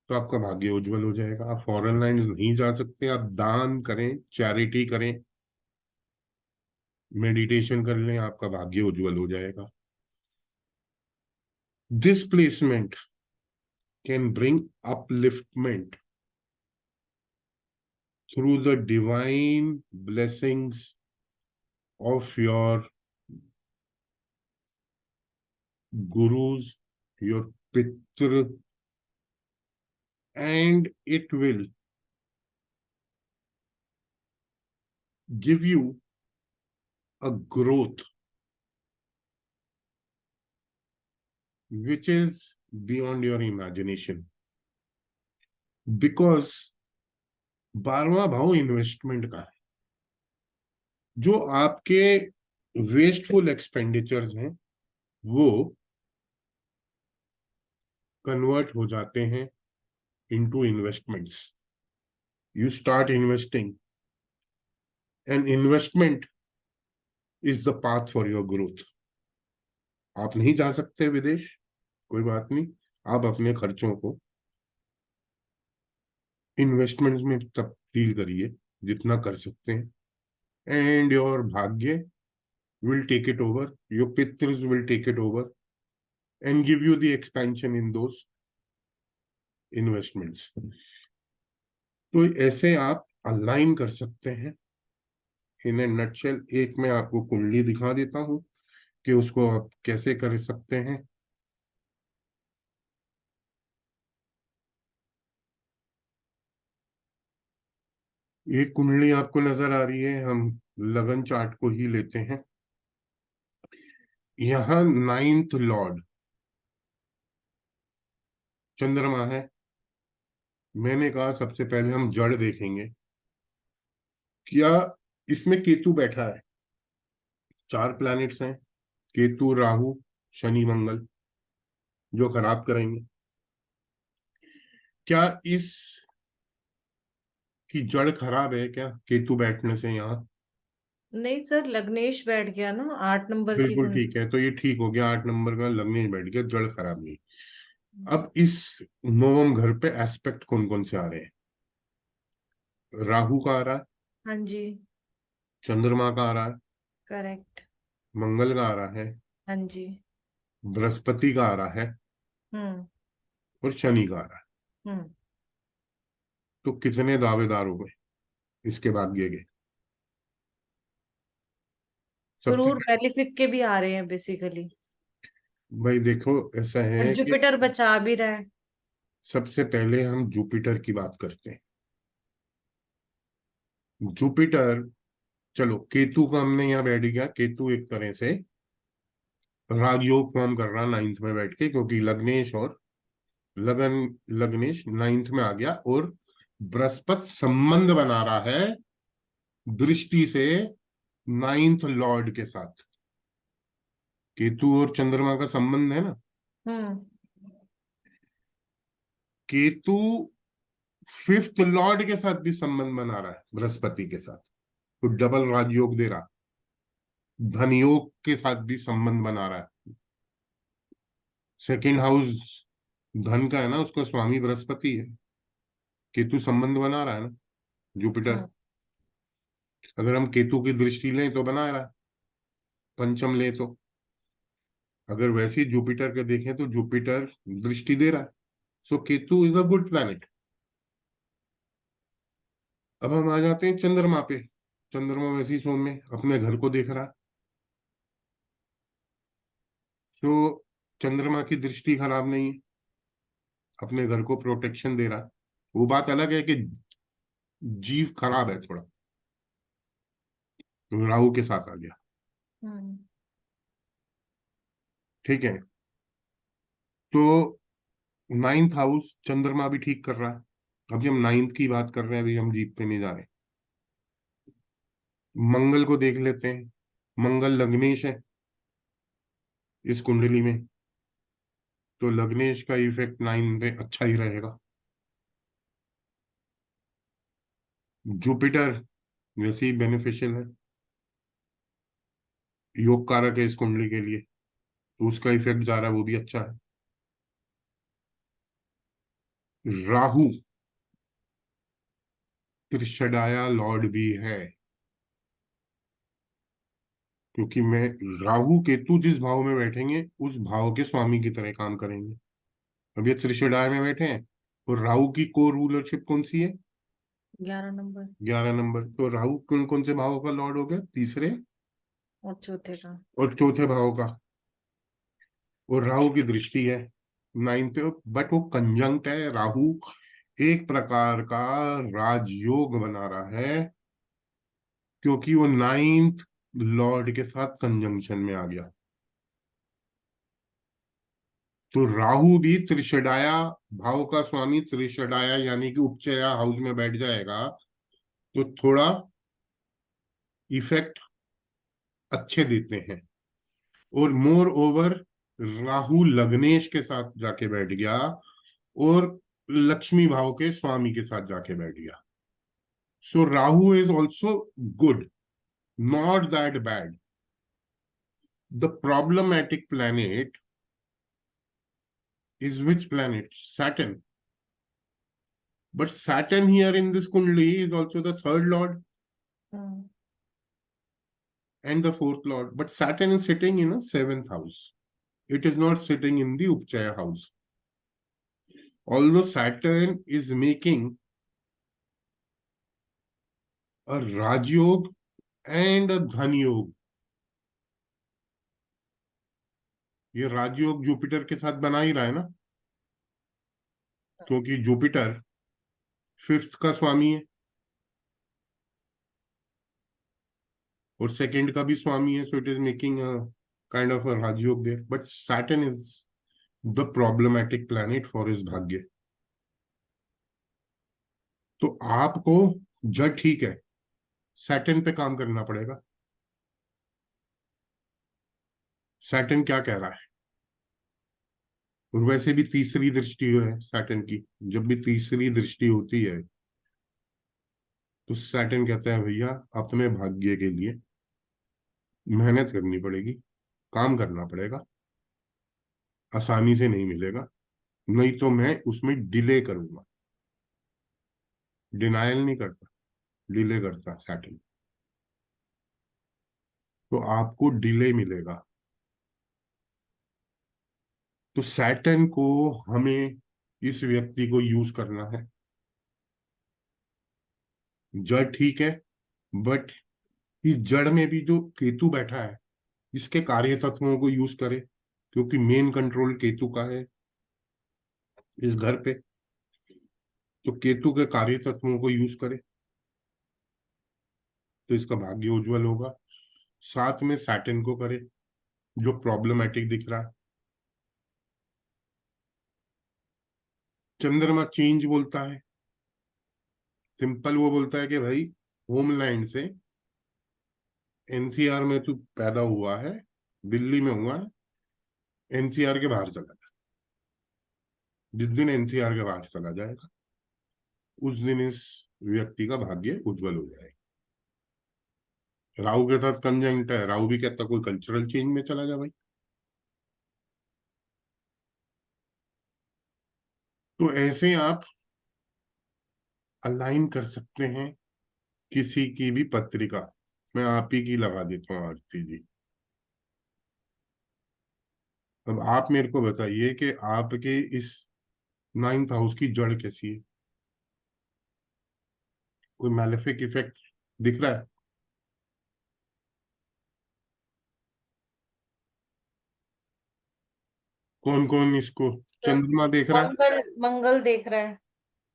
तो आपका भाग्य उज्जवल हो जाएगा। आप फॉरेन लैंड नहीं जा सकते, आप दान करें, चैरिटी करें, मेडिटेशन कर लें, आपका भाग्य उज्जवल हो जाएगा। This placement can bring upliftment through the divine blessings of your gurus, your pitra, and it will give you a growth which is beyond your imagination. Because 12वां भाव इन्वेस्टमेंट का है, जो आपके वेस्टफुल एक्सपेंडिचर्स हैं वो कन्वर्ट हो जाते हैं into investments. You start investing, and investment is the path for your growth. आप नहीं जा सकते विदेश, कोई बात नहीं, आप अपने खर्चों को इन्वेस्टमेंट्स में तब्दील करिए जितना कर सकते हैं. एंड योर भाग्य will take it over, your pitrs will take it over and give you the expansion in those investments. तो ऐसे आप अलाइन कर सकते हैं. इन ए नटशेल एक मैं आपको कुंडली दिखा देता हूं कि उसको आप कैसे कर सकते हैं. एक कुंडली आपको नजर आ रही है, हम लगन चार्ट को ही लेते हैं. यहाँ नाइन्थ लॉर्ड चंद्रमा है. मैंने कहा सबसे पहले हम जड़ देखेंगे. क्या इसमें केतु बैठा है? 4 प्लैनेट्स हैं, केतु राहु शनि मंगल, जो खराब करेंगे. क्या इस की जड़ खराब है क्या केतु बैठने से यहाँ? नहीं सर, लग्नेश बैठ गया ना 8 नंबर की बिल्कुल कुंडली। ठीक है, तो ये ठीक हो गया. 8 नंबर का लग्नेश बैठ गया, जड़ खराब नहीं. जी। अब इस नवम घर पे एस्पेक्ट कौन कौन से आ रहे हैं? राहु का आ रहा है, हाँ जी। चंद्रमा का आ रहा है, करेक्ट। मंगल का आ रहा है, हाँ जी। बृहस्पति का आ रहा है, हम्म। और शनि का आ रहा है. हम्म। तो कितने दावेदार हो गए इसके भाग्य के? सबसे क्रूर बेनिफिक के भी आ रहे हैं बेसिकली। भाई देखो, ऐसा और है कि जुपिटर बचा भी रहा है। सबसे पहले हम जुपिटर की बात करते हैं. जुपिटर, चलो केतु का हमने यहाँ बैठ गया. केतु एक तरह से राजयोग फॉर्म कर रहा 9th में बैठ के, क्योंकि लग्नेश और लगन, लग्नेश 9th में आ गया, और बृहस्पति संबंध बना रहा है दृष्टि से 9th लॉर्ड के साथ. केतु और चंद्रमा का संबंध है ना. हम्म। केतु 5th लॉर्ड के साथ भी संबंध बना रहा है बृहस्पति के साथ, तो डबल राजयोग दे रहा. धन योग के साथ भी संबंध बना रहा है. सेकेंड हाउस धन का है ना, उसका स्वामी बृहस्पति है. केतु संबंध बना रहा है ना, जुपिटर. हम्म। अगर हम केतु की दृष्टि लें तो बना रहा है, पंचम ले तो. अगर वैसे ही जुपिटर के देखें तो जुपिटर दृष्टि दे रहा है. So Ketu is a good planet. अब हम आ जाते हैं चंद्रमा पे. चंद्रमा वैसे ही सौम्य अपने घर को देख रहा है. सो चंद्रमा की दृष्टि खराब नहीं है, अपने घर को प्रोटेक्शन दे रहा है. वो बात अलग है कि जीव खराब है थोड़ा, तो राहु के साथ आ गया. हम्म। ठीक है. तो 9th हाउस चंद्रमा भी ठीक कर रहा है. अभी हम 9th की बात कर रहे हैं, अभी हम जीत पे नहीं जा रहे. मंगल को देख लेते हैं. मंगल लग्नेश है इस कुंडली में, तो लग्नेश का इफेक्ट 9 पे अच्छा ही रहेगा. जुपिटर वैसे ही बेनिफिशियल है, योग कारक है इस कुंडली के लिए, तो उसका इफेक्ट जा रहा है, वो भी अच्छा है. राहु त्रिशडाया लॉर्ड भी है, क्योंकि मैं राहु केतु जिस भाव में बैठेंगे उस भाव के स्वामी की तरह काम करेंगे. अब ये त्रिशडाय में बैठे हैं, और राहु की को रूलरशिप कौन सी है? 11 नंबर। 11 नंबर. तो राहु कौन कौन से भाव का लॉर्ड हो गया? तीसरे और चौथे का। और चौथे भाव का. और राहु की दृष्टि है 9th पे, बट वो कंजंक्ट है. राहु एक प्रकार का राजयोग बना रहा है, क्योंकि वो 9th लॉर्ड के साथ कंजंक्शन में आ गया. तो राहु भी त्रिशडाया भाव का स्वामी, त्रिशडाया यानी कि उपचया हाउस में बैठ जाएगा, तो थोड़ा इफेक्ट अच्छे देते हैं। और मोर ओवर राहु लग्नेश के साथ जाके बैठ गया और लक्ष्मी भाव के स्वामी के साथ जाके बैठ गया। So Rahu is also good, not that bad. The problematic planet is which planet? Saturn. But Saturn here in this kundli is also the third lord hmm, and the fourth lord. But Saturn is sitting in a seventh house. It is not sitting in the Upchaya house. Although Saturn is making a Rajyog and a Dhan Yog. ये राजयोग जुपिटर के साथ बना ही रहा है ना, क्योंकि जुपिटर फिफ्थ का स्वामी है और सेकंड का भी स्वामी है, so it is making a kind of a rajyoga there. But Saturn is the problematic planet for his bhagya. तो आपको जड़ ठीक है, सैटर्न पे काम करना पड़ेगा। सैटर्न क्या कह रहा है? और वैसे भी तीसरी दृष्टि जो है सैटर्न की, जब भी तीसरी दृष्टि होती है तो सैटर्न कहता है भैया अपने भाग्य के लिए मेहनत करनी पड़ेगी, काम करना पड़ेगा, आसानी से नहीं मिलेगा, नहीं तो मैं उसमें डिले करूंगा। डिनायल नहीं करता, डिले करता सैटर्न। तो आपको डिले मिलेगा। तो सैटर्न को हमें इस व्यक्ति को यूज करना है। जड़ ठीक है, बट इस जड़ में भी जो केतु बैठा है इसके कार्य तत्वों को यूज करे, क्योंकि मेन कंट्रोल केतु का है इस घर पे। तो केतु के कार्य तत्वों को यूज करे तो इसका भाग्य उज्जवल होगा। साथ में सैटर्न को करे जो प्रॉब्लमैटिक दिख रहा है। चंद्रमा चेंज बोलता है, सिंपल वो बोलता है कि भाई होमलैंड से, एनसीआर में तू पैदा हुआ है, दिल्ली में हुआ है, एनसीआर के बाहर चला जा। जिस दिन एनसीआर के बाहर चला जाएगा उस दिन इस व्यक्ति का भाग्य उज्जवल हो जाएगा। राहु के साथ कंजंक्ट है, राहु भी कहता कोई कल्चरल चेंज में चला जा भाई। तो ऐसे आप अलाइन कर सकते हैं किसी की भी पत्रिका। मैं आप ही की लगा देता हूँ आरती जी। अब आप मेरे को बताइए कि आपके इस नाइन्थ हाउस की जड़ कैसी है? कोई मैलेफिक इफेक्ट दिख रहा है? कौन कौन इसको? सब चंद्रमा देख रहा है, मंगल मंगल देख रहा है।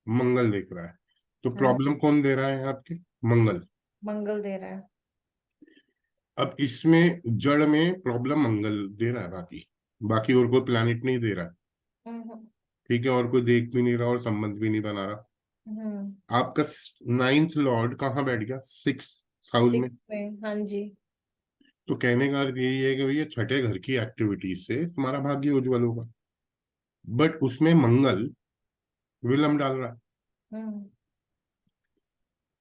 मंगल देख रहा है। तो हाँ प्रॉब्लम कौन दे रहा है आपके? मंगल। मंगल दे रहा है। अब इसमें जड़ में प्रॉब्लम मंगल दे रहा है, बाकी बाकी और कोई प्लैनेट नहीं दे रहा है। हम्म ठीक है, और कोई देख भी नहीं रहा और संबंध भी नहीं बना रहा। हम्म। आपका नाइन्थ लॉर्ड कहाँ बैठ गया? सिक्स हाउस में। सिक्स में, हाँ जी। तो कहने का अर्थ यही है कि भैया छठे घर की एक्टिविटीज से तुम्हारा भाग्य उज्जवल होगा। बट उसमें मंगल विलंब डाल रहा है। हम्म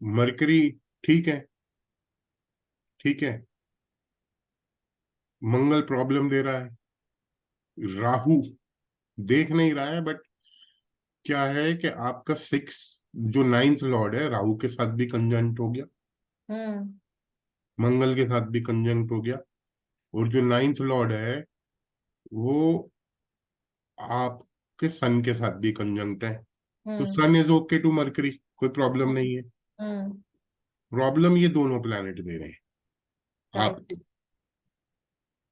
मरकरी ठीक है, ठीक है, मंगल प्रॉब्लम दे रहा है। राहु देख नहीं रहा है, बट क्या है कि आपका सिक्स जो नाइन्थ लॉर्ड है राहु के साथ भी कंजंक्ट हो गया, हम्म मंगल के साथ भी कंजंक्ट हो गया। और जो नाइन्थ लॉर्ड है वो आपके सन के साथ भी कंजंक्ट है। तो हम्म सन इज ओके टू मरकरी, कोई प्रॉब्लम नहीं है। हम्म। प्रॉब्लम ये दोनों प्लैनेट दे रहे हैं राइट। आपको।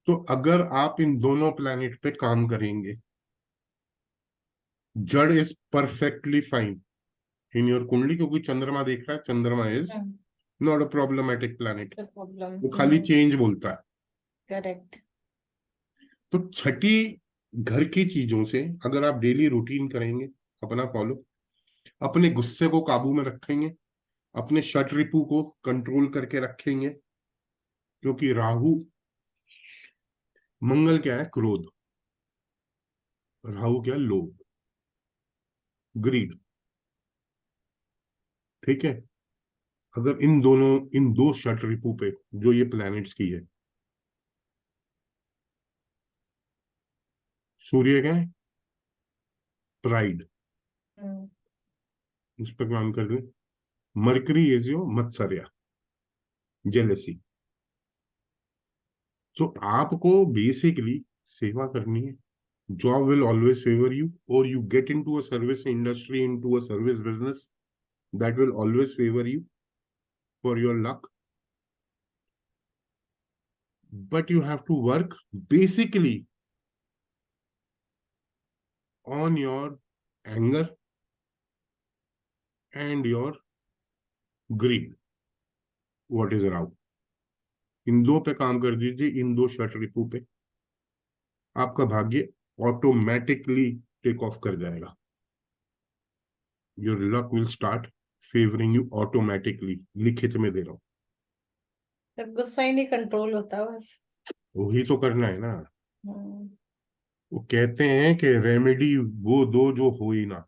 तो अगर आप इन दोनों प्लैनेट पे काम करेंगे, जड़ is perfectly fine in your कुंडली, क्योंकि चंद्रमा देख रहा है। चंद्रमा is hmm. Not a problematic planet, problem. वो खाली चेंज बोलता है। करेक्ट। तो छठी घर की चीजों से अगर आप डेली रूटीन करेंगे अपना फॉलो, अपने गुस्से को काबू में रखेंगे, अपने शट रिपू को कंट्रोल करके रखेंगे, क्योंकि राहु, मंगल क्या है? क्रोध। राहु क्या है? लोभ, ग्रीड। ठीक है। अगर इन दो षट रिपु पे जो ये प्लैनेट्स की है, सूर्य क्या है? Pride, hmm. उस पर काम कर रहे। मरकरी इज योर मत्सर्या, जेलेसी। तो आपको बेसिकली सेवा करनी है। Job will always favour you, और you get into a service industry, into a service business that will always favor you for your luck. But you have to work basically on your anger and your greed, what is around. इन दो पे काम कर दीजिए, इन दो शट रिपू पे, आपका भाग्य ऑटोमेटिकली टेक ऑफ कर जाएगा। Your luck will start favouring you automatically. लिखित में दे रहा हूं। जब गुस्सा ही नहीं कंट्रोल होता बस। वही तो करना है ना। हम्म। वो कहते हैं कि रेमेडी वो दो जो हो ही ना।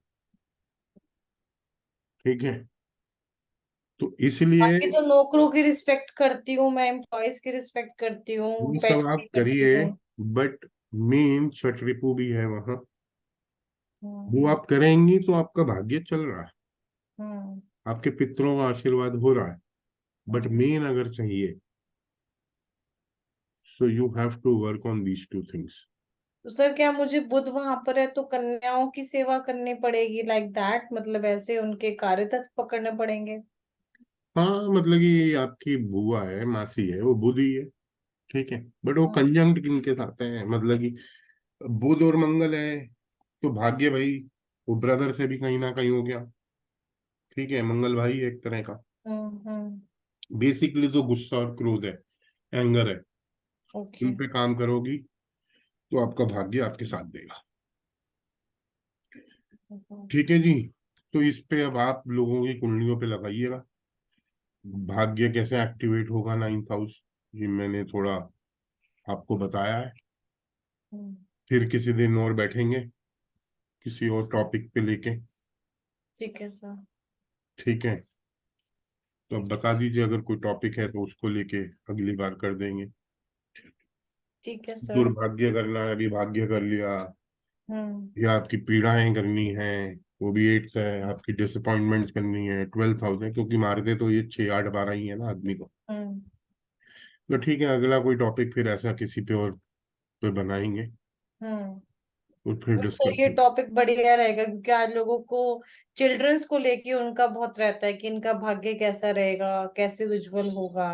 ठीक है। तो इसलिए बाकी तो नौकरों की रिस्पेक्ट करती हूँ मैं, एम्प्लॉयज की रिस्पेक्ट करती हूँ, ये सब पेट्स आप की करती करिए, हूँ। बट मेन छठ रिपू भी है वहां। वो हम्म। आप करेंगी तो आपका भाग्य चल रहा है, हम्म। आपके पितरों का आशीर्वाद हो रहा है। बट हम्म। मेन अगर चाहिए, so you have to work on these two things. तो सर क्या मुझे बुध वहां पर है तो कन्याओं की सेवा करनी पड़ेगी, लाइक दैट, मतलब ऐसे उनके कार्य तत्व पकड़ने पड़ेंगे? हाँ, मतलब कि आपकी बुआ है, मासी है, वो बुध ही है। ठीक है। बट वो हम्म। कंजंक्ट किनके साथ है? मतलब कि बुध और मंगल है, तो भाग्य भाई वो ब्रदर से भी कहीं ना कहीं हो गया। ठीक है। मंगल भाई है एक तरह का। हम्म। बेसिकली तो गुस्सा और क्रोध है, एंगर है। ओके। इन पे काम करोगी तो आपका भाग्य आपके साथ देगा। ठीक है जी। तो इस पे अब आप लोगों की कुंडलियों पे लगाइएगा। भाग्य कैसे एक्टिवेट होगा, 9th हाउस, ये मैंने थोड़ा आपको बताया है। फिर किसी दिन और बैठेंगे, किसी और टॉपिक पे लेके। ठीक है सर। ठीक है। तो अब बता दीजिए, अगर कोई टॉपिक है तो उसको लेके अगली बार कर देंगे। ठीक है सर। दुर्भाग्य करना है, अभी भाग्य कर लिया। हम्म। या आपकी पीड़ाएं करनी है, वो भी 8th है। आपकी डिसअपॉइंटमेंट्स करनी है, 12th हाउस है, क्योंकि मारते तो ये 6 8 12 ही है ना आदमी को। हम्म। तो ठीक है, अगला कोई टॉपिक फिर ऐसा किसी पे और पे बनाएंगे, हम्म। और फिर बट सर डिस्कस। ये टॉपिक बढ़िया रहेगा, क्योंकि आज लोगों को चिल्ड्रंस को लेके उनका बहुत रहता है कि इनका भाग्य कैसा रहेगा, कैसे उज्जवल होगा,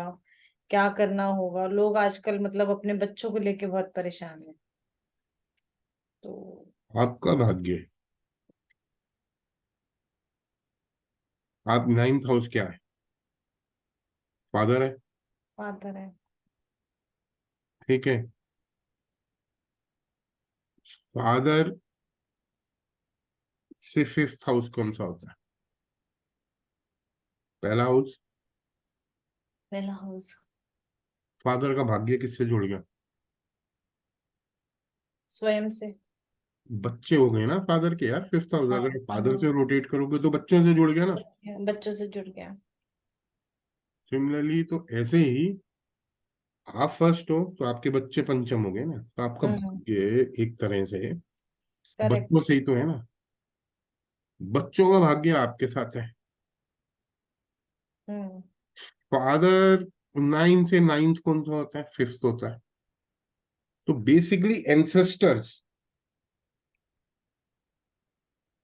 क्या करना होगा। लोग आजकल मतलब अपने बच्चों को लेके बहुत परेशान है। तो आपका भाग्य, आप 9th हाउस क्या है? फादर है। फादर है। ठीक है। फादर से 5th हाउस कौन सा होता है? पहला हाउस। पहला हाउस। फादर का भाग्य किससे जुड़ गया? स्वयं से। बच्चे हो गए ना फादर के यार। 5th हाउस हाँ। अगर फादर हाँ। से रोटेट करोगे तो बच्चों से जुड़ गया ना। बच्चों से जुड़ गया। सिमिलरली तो ऐसे ही, आप फर्स्ट हो तो आपके बच्चे पंचम हो गए ना, तो आपका हम्म। भाग्य एक तरह से बच्चों करेक्ट। से ही तो है ना। बच्चों का भाग्य आपके साथ है। हम्म। फादर 9 से 9th कौन सा होता है? 5th होता है। तो बेसिकली एंसेस्टर्स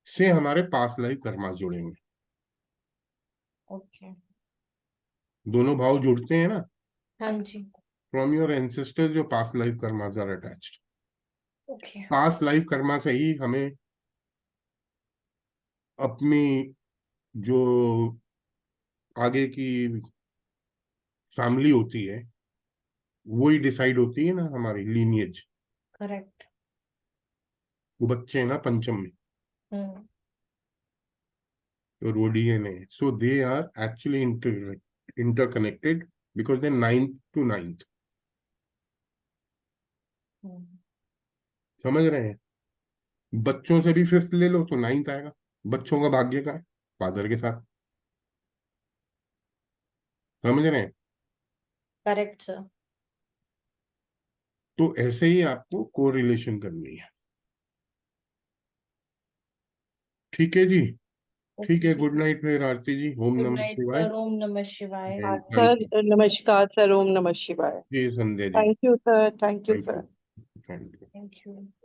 से हमारे पास लाइफ कर्मा जुड़ेंगे। ओके। दोनों भाव जुड़ते हैं ना। हाँ जी। फ्रॉम योर एंसेस्टर्स जो past life karmas are attached. Okay. Past life karma से ही हमें अपनी जो आगे की फैमिली होती है, वही डिसाइड होती है ना, हमारी लीनियज। करेक्ट। वो बच्चे हैं ना पंचम में, हम्म। और वो DNA, so they are actually interconnected. Because they 9th to 9th। समझ रहे हैं? बच्चों से भी 5th ले लो तो 9th आएगा। बच्चों का भाग्य का है फादर के साथ। समझ रहे हैं? Correct sir. तो ऐसे ही आपको कोरिलेशन करनी है। ठीक है जी। ठीक ओके है, जी। गुड नाइट फिर आरती जी। ओम गुड नमः नाइट शिवाय। सर। ओम नमः शिवाय। And thank you. सर नमस्कार सर, ओम नमः शिवाय। Ji Sandhya ji. Thank you sir, thank you thank you. Sir. Thank you. Thank you.